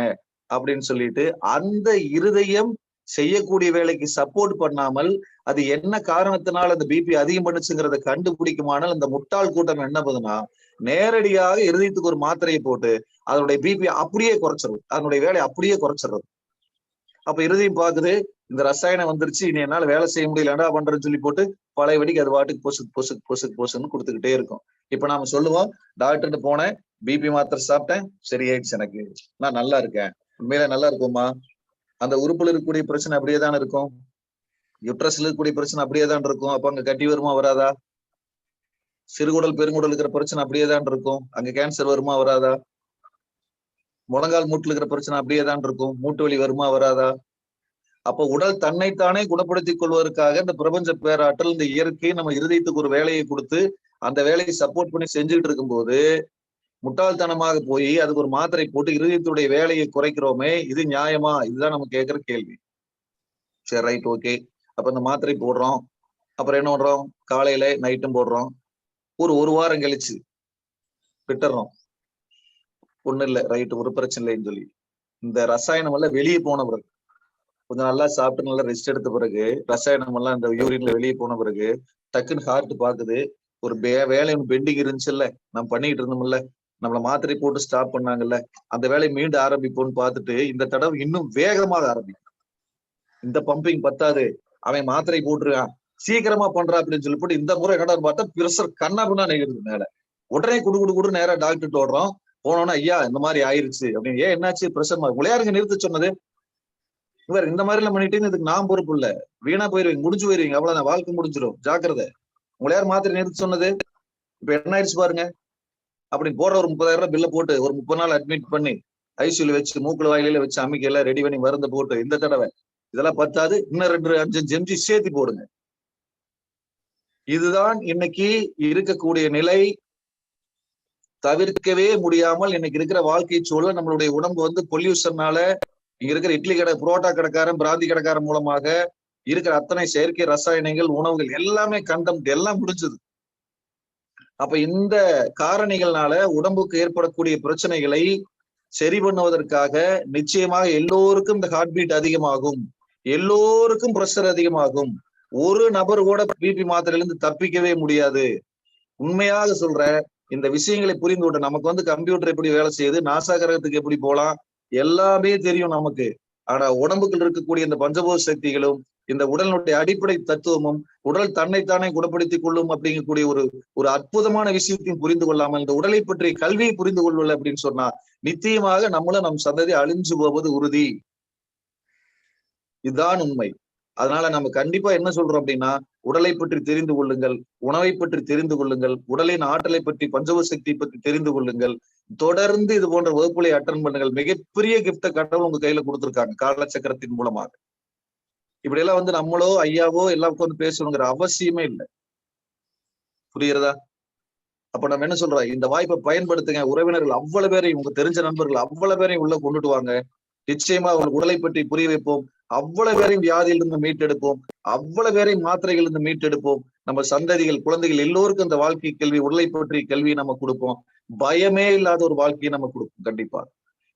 அப்படின்னு சொல்லிட்டு அந்த இருதயம் செய்யக்கூடிய வேலைக்கு சப்போர்ட் பண்ணாமல் அது என்ன காரணத்தினால அந்த பிபி அதிகம் பண்ணுச்சுங்கிறத கண்டுபிடிக்குமானால் அந்த முட்டாள் கூட்டம் என்ன பண்ணுதுன்னா நேரடியாக இருதயத்துக்கு ஒரு மாத்திரையை போட்டு அதனுடைய பிபி அப்படியே குறைச்சிடும், அதனுடைய வேலையை அப்படியே குறைச்சிடுறது. அப்ப இருதயம் பாக்குது இந்த ரசாயனம் வந்துருச்சு, இனி என்னால வேலை செய்ய முடியல, என்னடா பண்றேன்னு சொல்லி போட்டு பழையபடிக்கு அது வாட்டுக்கு பொசுக்கு கொடுத்துக்கிட்டே இருக்கும். இப்ப நாம சொல்லுவோம், டாக்டர்கிட்ட போனேன், பிபி மாத்திரை சாப்பிட்டேன், சரியாயிடுச்சு, எனக்கு நான் நல்லா இருக்கேன். உண்மையில நல்லா இருக்குமா? அந்த உறுப்புல இருக்கக்கூடிய பிரச்சனை அப்படியே தான் இருக்கும். யுட்ரஸ்ல இருக்கக்கூடிய பிரச்சனை அப்படியே தான் இருக்கும். அப்ப அங்க கட்டி வருமா வராதா? சிறுகுடல் பெருங்குடல் இருக்கிற பிரச்சனை அப்படியே தான் இருக்கும். அங்க கேன்சர் வருமா வராதா? முழங்கால் மூட்டுல இருக்கிற பிரச்சனை அப்படியே தான் இருக்கும். மூட்டு வலி வருமா வராதா? அப்ப உடல் தன்னைத்தானே குணப்படுத்திக் கொள்வதற்காக இந்த பிரபஞ்ச பேராற்றல், இந்த இயற்கை நம்ம இருதயத்துக்கு ஒரு வேலையை கொடுத்து அந்த வேலையை சப்போர்ட் பண்ணி செஞ்சுட்டு இருக்கும்போது முட்டாள்தனமாக போய் அதுக்கு ஒரு மாத்திரை போட்டு இருதயத்துடைய வேலையை குறைக்கிறோமே, இது நியாயமா? இதுதான் நம்ம கேட்கிற கேள்வி. சரி, ரைட், ஓகே. அப்ப இந்த மாத்திரை போடுறோம், அப்புறம் என்ன பண்றோம், காலையில நைட்டும் போடுறோம், ஒரு வாரம் கழிச்சு விட்டுறோம், ஒண்ணு இல்லை, ரைட், ஒரு பிரச்சனை இல்லைன்னு சொல்லி இந்த ரசாயனம் எல்லாம் வெளியே போன பிறகு, கொஞ்சம் நல்லா சாப்பிட்டு நல்லா ரெஸ்ட் எடுத்த பிறகு, ரசாயனம் எல்லாம் இந்த யூரின்ல வெளியே போன பிறகு டக்குன்னு ஹார்ட் பாக்குது, ஒரு வேலை ஒன்று பெண்டிங் இருந்துச்சுல்ல, நம்ம பண்ணிக்கிட்டு இருந்தோம்ல, நம்மள மாத்திரை போட்டு ஸ்டாப் பண்ணாங்கல்ல, அந்த வேலையை மீண்டும் ஆரம்பிப்போம்னு பார்த்துட்டு இந்த தடவை இன்னும் வேகமாக ஆரம்பிக்கும். இந்த பம்பிங் பத்தாது, அவன் மாத்திரை போட்டுருக்கான், சீக்கிரமா பண்றான் அப்படின்னு சொல்லி போட்டு இந்த முறை என்னடா பார்த்தா பிரஷர் கண்ணா பின்னா நெகிடுது மேல. உடனே குடு நேரா டாக்டர் ஓடுறோம். போனோன்னா, ஐயா இந்த மாதிரி ஆயிருச்சு அப்படின்னு. ஏன் என்னாச்சு? பிரஷர் விளையாடுங்க, நிறுத்த சொன்னது இவர். இந்த மாதிரி எல்லாம் பண்ணிட்டு இதுக்கு நான் பொறுப்பு இல்ல, வீணா போயிருவீங்க, முடிஞ்சு போயிருவீங்க, அவ்வளவுதான், வாழ்க்கை முடிஞ்சிடும், ஜாக்கிரதை. உங்களை யார் மாத்திரை நிறுத்த சொன்னது? இப்ப என்ன ஆயிடுச்சு பாருங்க. அப்படி போடுற ஒரு 30,000 ரூபாய் பில்ல போட்டு ஒரு 30 நாள் அட்மிட் பண்ணி ஐசியூல வச்சு மூக்குல வாயில வச்சு அமைக்க எல்லாம் ரெடி பண்ணி மருந்து போட்டு இந்த தடவை இதெல்லாம் பத்தாது, இன்னும் 2-5 எம்ஜி சேர்த்து போடுங்க. இதுதான் இன்னைக்கு இருக்கக்கூடிய நிலை. தவிர்க்கவே முடியாமல் இன்னைக்கு இருக்கிற வாழ்க்கை சூழல். நம்மளுடைய உடம்பு வந்து பொல்யூஷன்னால, இங்க இருக்கிற இட்லி கடை, புரோட்டா கடைக்காரன், பிராந்தி கடைக்காரன் மூலமாக இருக்கிற அத்தனை செயற்கை ரசாயனங்கள், உணவுகள் எல்லாமே கண்டம் எல்லாம் முடிஞ்சது. அப்ப இந்த காரணிகள்னால உடம்புக்கு ஏற்படக்கூடிய பிரச்சனைகளை சரி பண்ணுவதற்காக நிச்சயமாக எல்லோருக்கும் இந்த ஹார்ட் பீட் அதிகமாகும், எல்லோருக்கும் பிரஷர் அதிகமாகும். ஒரு நபர் கூட பிபி மாத்திரையிலிருந்து தப்பிக்கவே முடியாது. உண்மையாக சொல்ற, இந்த விஷயங்களை புரிந்து கொண்டு, நமக்கு வந்து கம்ப்யூட்டர் எப்படி வேலை செய்யுது, நாசா கிரகத்துக்கு எப்படி போலாம், எல்லாமே தெரியும் நமக்கு. ஆனா உடம்புக்குள் இருக்கக்கூடிய இந்த பஞ்சபூத சக்திகளும் இந்த உடலுடைய அடிப்படை தத்துவமும் உடல் தன்னைத்தானே குணப்படுத்திக் கொள்ளும் அப்படிங்கக்கூடிய ஒரு அற்புதமான விஷயத்தையும் புரிந்து கொள்ளாமல் இந்த உடலை பற்றிய கல்வியை புரிந்து கொள்ளல அப்படின்னு சொன்னா நிச்சயமாக நம்மளும் நம் சந்ததி அழிஞ்சு போவது உறுதி. இதுதான் உண்மை. அதனால நம்ம கண்டிப்பா என்ன சொல்றோம் அப்படின்னா, உடலை பற்றி தெரிந்து கொள்ளுங்கள், உணவை பற்றி தெரிந்து கொள்ளுங்கள், உடலின் ஆற்றலை பற்றி, பஞ்சபூத சக்தியை பற்றி தெரிந்து கொள்ளுங்கள். தொடர்ந்து இது போன்ற வகுப்புகளை அட்டன் பண்ணுங்கள். மிகப்பெரிய கிஃப்ட கடவுள் உங்க கையில கொடுத்துருக்காங்க காலச்சக்கரத்தின் மூலமாக. இப்படி எல்லாம் வந்து நம்மளோ ஐயாவோ எல்லாம் உட்காந்து பேசணுங்கிற அவசியமே இல்லை. புரியுறதா? அப்ப நம்ம என்ன சொல்றோம், இந்த வாய்ப்பை பயன்படுத்துங்க. உறவினர்கள் அவ்வளவு பேரையும், உங்க தெரிஞ்ச நண்பர்கள் அவ்வளவு பேரையும் உள்ள கொண்டுட்டு வாங்க. நிச்சயமா அவங்க உடலை பற்றி புரிய வைப்போம். அவ்வளவு பேரையும் வியாதியிலிருந்து மீட்டெடுப்போம். அவ்வளவு பேரையும் மாத்திரைகள் இருந்து மீட்டெடுப்போம். நம்ம சந்ததிகள், குழந்தைகள் எல்லோருக்கும் இந்த வாழ்க்கை கல்வி, உடலை பற்றி கல்வியை நம்ம கொடுப்போம். பயமே இல்லாத ஒரு வாழ்க்கையை நம்ம கொடுப்போம். கண்டிப்பா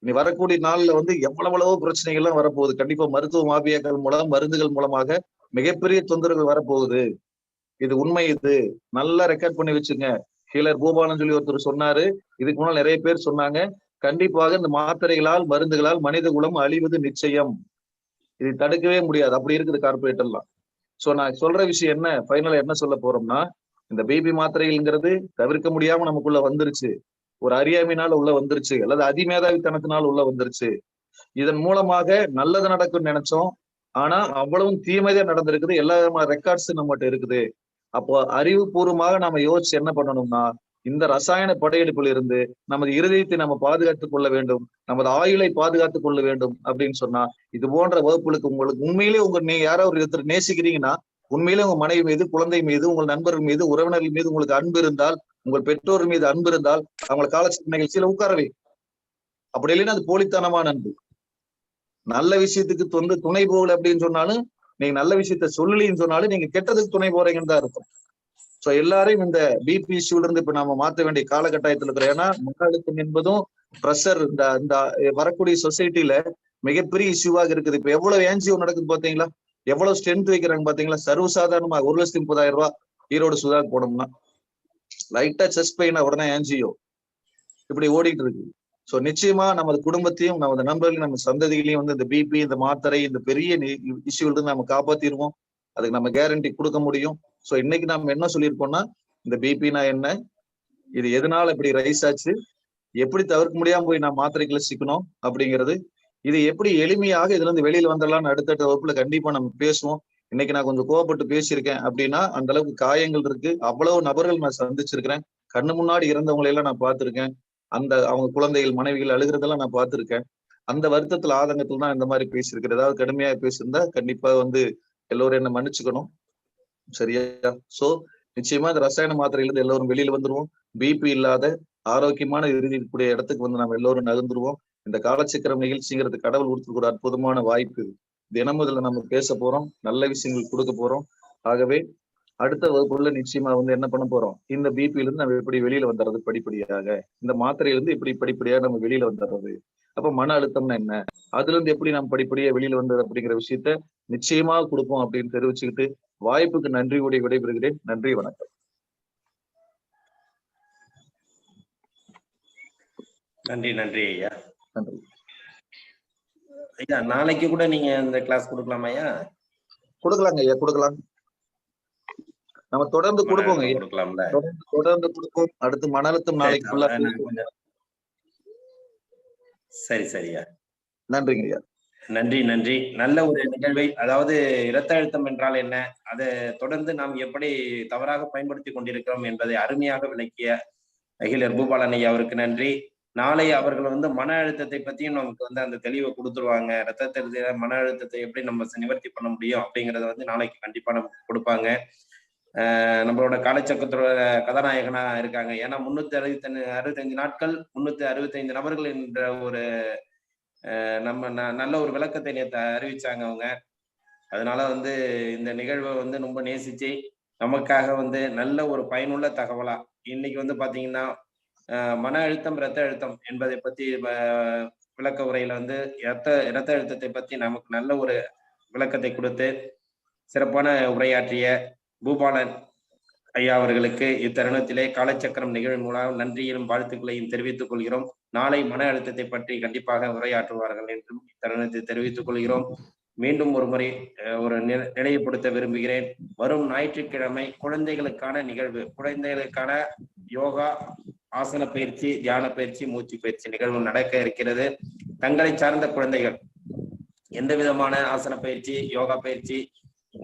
இனி வரக்கூடிய நாள்ல வந்து எவ்வளவோ பிரச்சனைகள்லாம் வரப்போகுது. கண்டிப்பா மருத்துவ மாபியாக்கள் மூலம், மருந்துகள் மூலமாக மிகப்பெரிய தொந்தரவுகள் வரப்போகுது. இது உண்மை. இது நல்லா ரெக்கார்ட் பண்ணி வச்சுங்க. ஹீலர் பூபாலன் சொல்லி ஒருத்தர் சொன்னாரு, இதுக்கு முன்னால் நிறைய பேர் சொன்னாங்க. கண்டிப்பாக இந்த மாத்திரைகளால், மருந்துகளால் மனித குலம் அழிவது நிச்சயம். இதை தடுக்கவே முடியாது. அப்படி இருக்குது கார்பரேட் எல்லாம். சோ நான் சொல்ற விஷயம் என்ன, ஃபைனலா என்ன சொல்ல போறோம்னா, இந்த பிபி மாத்திரைகள்ங்கிறது தவிர்க்க முடியாம நமக்குள்ள வந்துருச்சு. ஒரு அறியாமையினால உள்ள வந்துருச்சு, அல்லது அதிமேதாவித்தனத்தினால உள்ள வந்துருச்சு. இதன் மூலமாக நல்லது நடக்கும்னு நினைச்சோம். ஆனா அவ்வளவும் தீமைதான் நடந்திருக்குது. எல்லா விதமான ரெக்கார்ட்ஸ் நம்மகிட்ட இருக்குது. அப்போ அறிவுபூர்வமாக நாம யோசிச்சு என்ன பண்ணணும்னா, இந்த ரசாயன படையெடுப்பில் இருந்து நமது இருதயத்தை நம்ம பாதுகாத்துக் கொள்ள வேண்டும், நமது ஆயுளை பாதுகாத்துக் கொள்ள வேண்டும் அப்படின்னு சொன்னா, இது போன்ற வகுப்புகளுக்கு உங்களுக்கு உண்மையிலேயே நீங்க யாரோ ஒரு ஒருத்தர் நேசிக்கிறீங்கன்னா, உண்மையிலே உங்க மனைவி மீது, குழந்தை மீது, உங்கள் நண்பர்கள் மீது, உறவினர்கள் மீது உங்களுக்கு அன்பு இருந்தால், உங்கள் பெற்றோர் மீது அன்பு இருந்தால், அவங்களை காலச்சட்ட நிகழ்ச்சியில உட்காரவே. அப்படி இல்லைன்னா அது போலித்தனமான அன்பு. நல்ல விஷயத்துக்கு வந்து துணை போகல அப்படின்னு சொன்னாலும், நீங்க நல்ல விஷயத்த சொல்லலின்னு சொன்னாலும் நீங்க கெட்டதுக்கு துணை போறீங்கன்னு தான் இருக்கும். சோ எல்லாரையும் இந்த பிபி இஷ்யூல இருந்து இப்ப நம்ம மாற்ற வேண்டிய காலகட்டாயத்துல இருக்கிறோம். ஏன்னா மன அழுத்தம் என்பதும் பிரஷர் இந்த வரக்கூடிய சொசைட்டில மிகப்பெரிய இஷ்யூவாக இருக்குது. இப்ப எவ்வளவு ஏன்ஜிஓ நடக்குது பாத்தீங்களா, எவ்வளவு ஸ்ட்ரென்த் வைக்கிறாங்க பாத்தீங்களா. சர்வசாதாரணமா 1,30,000 ரூபாய் ஈரோடு சுதாக்கு போனோம்னா, லைட்டா செஸ்ட் பெயினா உடனே ஏன்ஜிஓ இப்படி ஓடிட்டு இருக்கு. சோ நிச்சயமா நமது குடும்பத்தையும் நமது நண்பர்களையும் நம்ம சந்ததிகளையும் வந்து இந்த பிபி, இந்த மாத்திரை, இந்த பெரிய இஷ்யூல இருந்து நம்ம காப்பாத்திடுவோம். அதுக்கு நம்ம கேரண்டி கொடுக்க முடியும். சோ இன்னைக்கு நம்ம என்ன சொல்லியிருக்கோம்னா, இந்த பிபினா என்ன, இது எதனால இப்படி ரைஸ் ஆச்சு, எப்படி தவிர்க்க முடியாம போய் நான் மாத்திரைகளை சிக்கணும் அப்படிங்கிறது, இது எப்படி எளிமையாக இதுல இருந்து வெளியில வந்துடலாம்னு அடுத்தடுத்த வகுப்புல கண்டிப்பா நம்ம பேசுவோம். இன்னைக்கு நான் கொஞ்சம் கோவப்பட்டு பேசியிருக்கேன் அப்படின்னா அந்த அளவுக்கு காயங்கள் இருக்கு. அவ்வளவு நபர்கள் நான் சந்திச்சிருக்கிறேன். கண்ணு முன்னாடி இறந்தவங்களை எல்லாம் நான் பார்த்திருக்கேன். அந்த அவங்க குழந்தைகள், மனைவிகள் அழுகிறதெல்லாம் நான் பார்த்திருக்கேன். அந்த வருத்தத்துல, ஆதங்கத்துல தான் இந்த மாதிரி பேசியிருக்கிறேன். ஏதாவது கடுமையா பேசியிருந்தா கண்டிப்பா வந்து எல்லோரும் என்ன மன்னிச்சுக்கணும். சரியா? சோ நிச்சயமா இந்த ரசாயன மாத்திரையிலிருந்து எல்லோரும் வெளியில வந்துருவோம். பிபி இல்லாத ஆரோக்கியமான இருக்கக்கூடிய இடத்துக்கு வந்து நம்ம எல்லோரும் நகர்ந்துருவோம். இந்த காலச்சக்கரம் நிகழ்ச்சிங்கிறது கடவுள் கொடுத்துருக்கிற அற்புதமான வாய்ப்பு இது. தினமும் இதுல நம்ம பேச போறோம், நல்ல விஷயங்கள் கொடுக்க போறோம். ஆகவே அடுத்த வகுப்புல நிச்சயமா வந்து என்ன பண்ண போறோம், இந்த பிபில இருந்து நம்ம எப்படி வெளியில வந்துடுறது படிப்படியாக, இந்த மாத்திரையிலிருந்து எப்படி படிப்படியாக நம்ம வெளியில வந்துடுறது, அப்ப மன அழுத்தம்னா என்ன, அதுல இருந்து எப்படி நம்ம படிப்படியா வெளியில வந்தது அப்படிங்கிற விஷயத்த நிச்சயமா கொடுப்போம் அப்படின்னு தெரிவிச்சுக்கிட்டு வாய்ப்புக்கு நன்றி கூடி விடைபெறுகிறேன். நன்றி, வணக்கம். நன்றி நன்றி ஐயா. நன்றி ஐயா, நாளைக்கு கூட நீங்க இந்த கிளாஸ் கொடுக்கலாமா ஐயா? கொடுக்கலாங்க ஐயா, கொடுக்கலாம். நம்ம தொடர்ந்து கொடுப்போங்க ஐயா, கொடுக்கலாம்ல? தொடர்ந்து கொடுப்போம். அடுத்து மன அழுத்தம் நாளைக்கு ஃபுல்லா. சரி சரியா, நன்றிங்க ஐயா. நன்றி நன்றி. நல்ல ஒரு நிகழ்வை, அதாவது இரத்த அழுத்தம் என்றால் என்ன, அதை தொடர்ந்து நாம் எப்படி தவறாக பயன்படுத்தி கொண்டிருக்கிறோம் என்பதை அருமையாக விளக்கிய அகிலர் பூபாலன் ஐயா அவருக்கு நன்றி. நாளை அவர்கள் வந்து மன அழுத்தத்தை பத்தியும் நமக்கு வந்து அந்த தெளிவை கொடுத்துருவாங்க. ரத்தத்தை, மன அழுத்தத்தை எப்படி நம்ம நிவர்த்தி பண்ண முடியும் அப்படிங்கறத வந்து நாளைக்கு கண்டிப்பா நமக்கு கொடுப்பாங்க. நம்மளோட காலச்சக்கரத்தோட கதாநாயகனா இருக்காங்க. ஏன்னா 365 நாட்கள் 365 நபர்கள் என்ற ஒரு நம்ம நல்ல ஒரு விளக்கத்தை நேற்று அறிவிச்சாங்க அவங்க. அதனால வந்து இந்த நிகழ்வை வந்து ரொம்ப நேசிச்சு நமக்காக வந்து நல்ல ஒரு பயனுள்ள தகவலா இன்னைக்கு வந்து பாத்தீங்கன்னா மன அழுத்தம், இரத்த அழுத்தம் என்பதை பத்தி விளக்க உரையில வந்து இரத்த அழுத்தத்தை பத்தி நமக்கு நல்ல ஒரு விளக்கத்தை கொடுத்து சிறப்பான உரையாற்றிய பூபாலன் ஐயா அவர்களுக்கு இத்தருணத்திலே காலச்சக்கரம் நிகழ்வு மூலம் நன்றியும் வாழ்த்துக்களையும் தெரிவித்துக் கொள்கிறோம். நாளை மன அழுத்தத்தை பற்றி கண்டிப்பாக உரையாற்றுவார்கள் என்றும் இத்தருணத்தை தெரிவித்துக் கொள்கிறோம். மீண்டும் ஒரு முறை ஒரு நினைவுபடுத்த விரும்புகிறேன். வரும் ஞாயிற்றுக்கிழமை குழந்தைகளுக்கான நிகழ்வு, குழந்தைகளுக்கான யோகா, ஆசன பயிற்சி, தியான பயிற்சி, மூச்சு பயிற்சி நிகழ்வு நடக்க இருக்கிறது. தங்களை சார்ந்த குழந்தைகள் எந்த விதமான ஆசன பயிற்சி, யோகா பயிற்சி,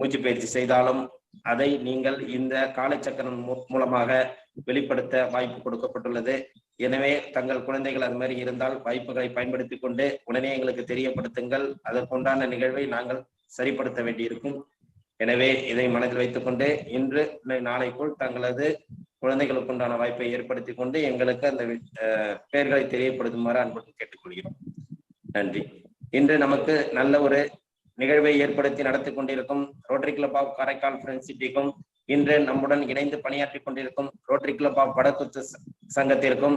மூச்சு பயிற்சி செய்தாலும் அதை நீங்கள் இந்த காலச்சக்கரம் மூலமாக வெளிப்படுத்த வாய்ப்பு கொடுக்கப்பட்டுள்ளது. எனவே தங்கள் குழந்தைகள் அது மாதிரி இருந்தால் வாய்ப்புகளை பயன்படுத்தி கொண்டு உடனே எங்களுக்கு தெரியப்படுத்துங்கள். அதற்குண்டான நிகழ்வை நாங்கள் சரிப்படுத்த வேண்டியிருக்கும். எனவே இதை மனதில் வைத்துக்கொண்டு இன்று நாளைக்குள் தங்களது குழந்தைகளுக்கு உண்டான வாய்ப்பை ஏற்படுத்தி கொண்டு எங்களுக்கு அந்த பெயர்களை தெரியப்படுத்துமாறு அன்புடன் கேட்டுக்கொள்கிறோம். நன்றி. இன்று நமக்கு நல்ல ஒரு நிகழ்வை ஏற்படுத்தி நடத்தி கொண்டிருக்கும் ரோட்டரி கிளப் ஆஃப் காரைக்கால் ஃப்ரெண்ட்ஷிப்புக்கும் இன்று நம்முடன் இணைந்து பணியாற்றி கொண்டிருக்கும் ரோட்டரி கிளப் ஆஃப் வடக்குத்து சங்கத்திற்கும்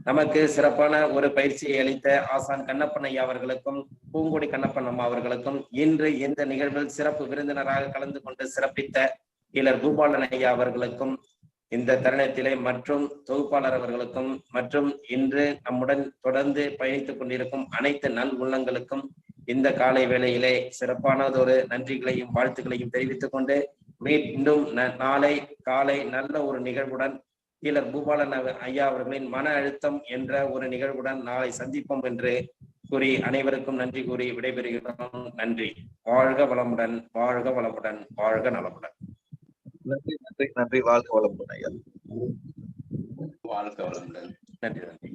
நமக்கு சிறப்பான ஒரு பயிற்சியை அளித்த ஆசான் கண்ணப்பன் ஐயா அவர்களுக்கும் பூங்கொடி கண்ணப்பன் அம்மா அவர்களுக்கும் இன்று இந்த நிகழ்வில் சிறப்பு விருந்தினராக கலந்து கொண்டு சிறப்பித்த இளர் பூபாலன் ஐயா அவர்களுக்கும் இந்த தருணத்திலே மற்றும் தொகுப்பாளர் அவர்களுக்கும் மற்றும் இன்று நம்முடன் தொடர்ந்து பயணித்துக் கொண்டிருக்கும் அனைத்து நல் உள்ளங்களுக்கும் இந்த காலை வேளையிலே சிறப்பானதொரு நன்றிகளையும் வாழ்த்துக்களையும் தெரிவித்துக் கொண்டு மீண்டும் நாளை காலை நல்ல ஒரு நிகழ்வுடன் கீழர் பூபாலன் ஐயா அவர்களின் மன அழுத்தம் என்ற ஒரு நிகழ்வுடன் நாளை சந்திப்போம் என்று கூறி அனைவருக்கும் நன்றி கூறி விடைபெறுகிறோம். நன்றி. வாழ்க வளமுடன், வாழ்க வளமுடன், வாழ்க நலமுடன். நன்றி நன்றி நன்றி. வாழ்க வளமுடன் ஐயா. வாழ்க வளமுடன். நன்றி நன்றி.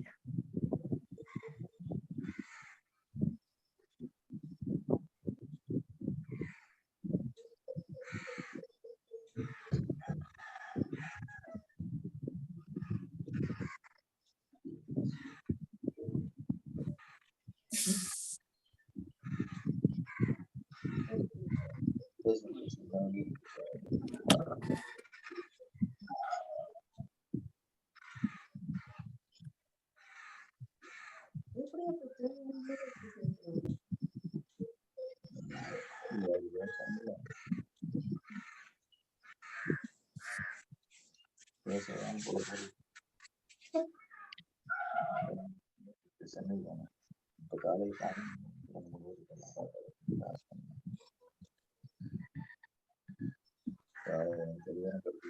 சென்னை தானே இப்ப காலையில் சரியான கருத்து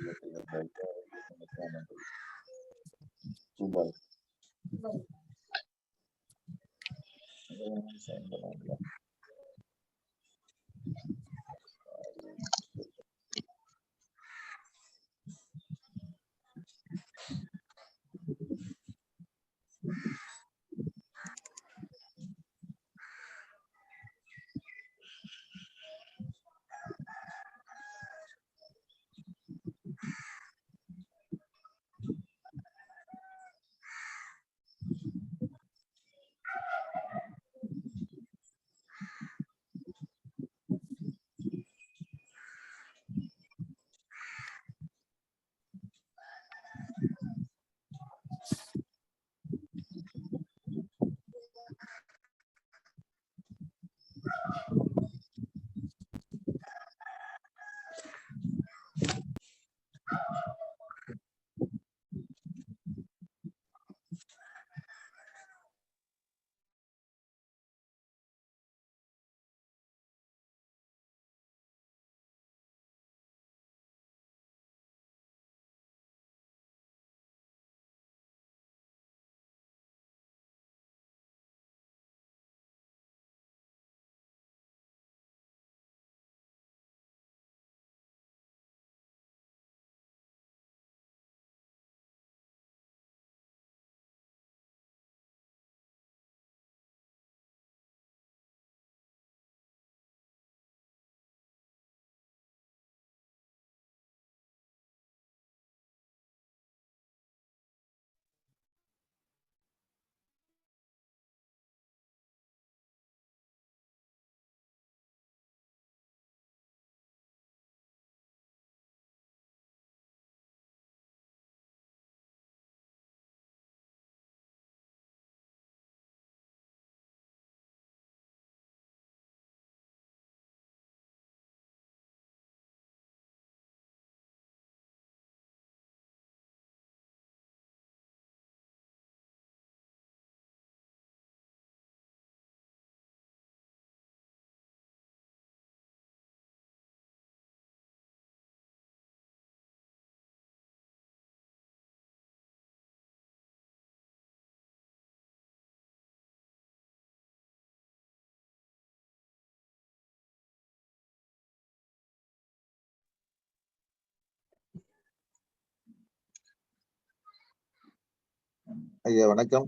ஐயா வணக்கம்.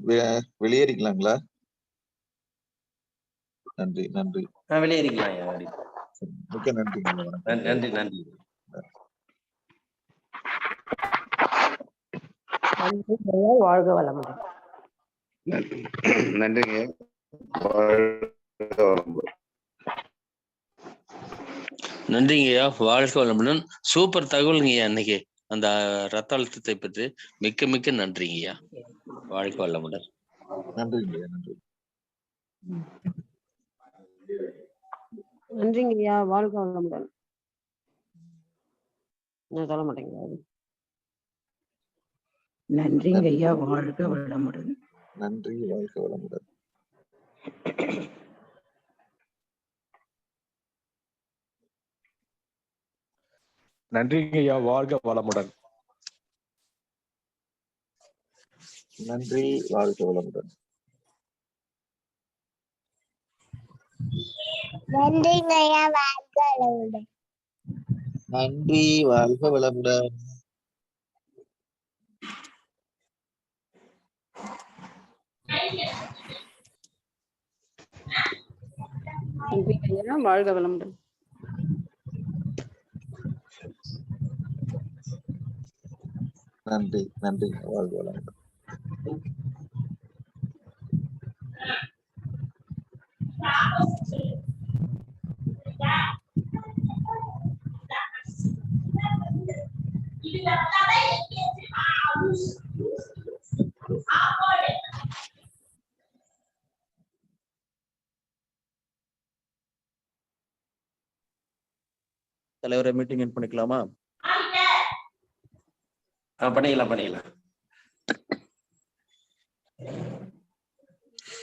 வெளியேறிக்கலாங்களா? நன்றி நன்றி. வெளியேறிக்கலாம் ஐயா. மிக்க நன்றி. நன்றி நன்றி. வாழ்க வளமுடன். நன்றிங்க. நன்றிங்கய்யா, வாழ்க வளமுடன். சூப்பர் தகவலுங்கய்யா இன்னைக்கு அந்த ரத்த அழுத்தத்தை பற்றி. மிக்க மிக்க நன்றிங்கய்யா, வாழ்க வளமுடன். நன்றிங்கய்யா. நன்றி. நன்றிங்கய்யா, வாழ்க வளமுடன். நான் சொல்ல மாட்டேங்க. நன்றிங்க ஐயா, வாழ்க வளமுடன். நன்றி, வாழ்க வளமுடன். நன்றிங்க ஐயா, வாழ்க வளமுடன். நன்றி, வாழ்க வளமுடன். நன்றிங்க ஐயா, வாழ்க வளமுடன். நன்றி, வாழ்க வளமுடன். வாழ்க வளமுடன். நன்றி நன்றி, வாழ்க வளமுடன். தலைவரை மீட்டிங் பண்ணிக்கலாமா? பண்ணிக்கலாம்.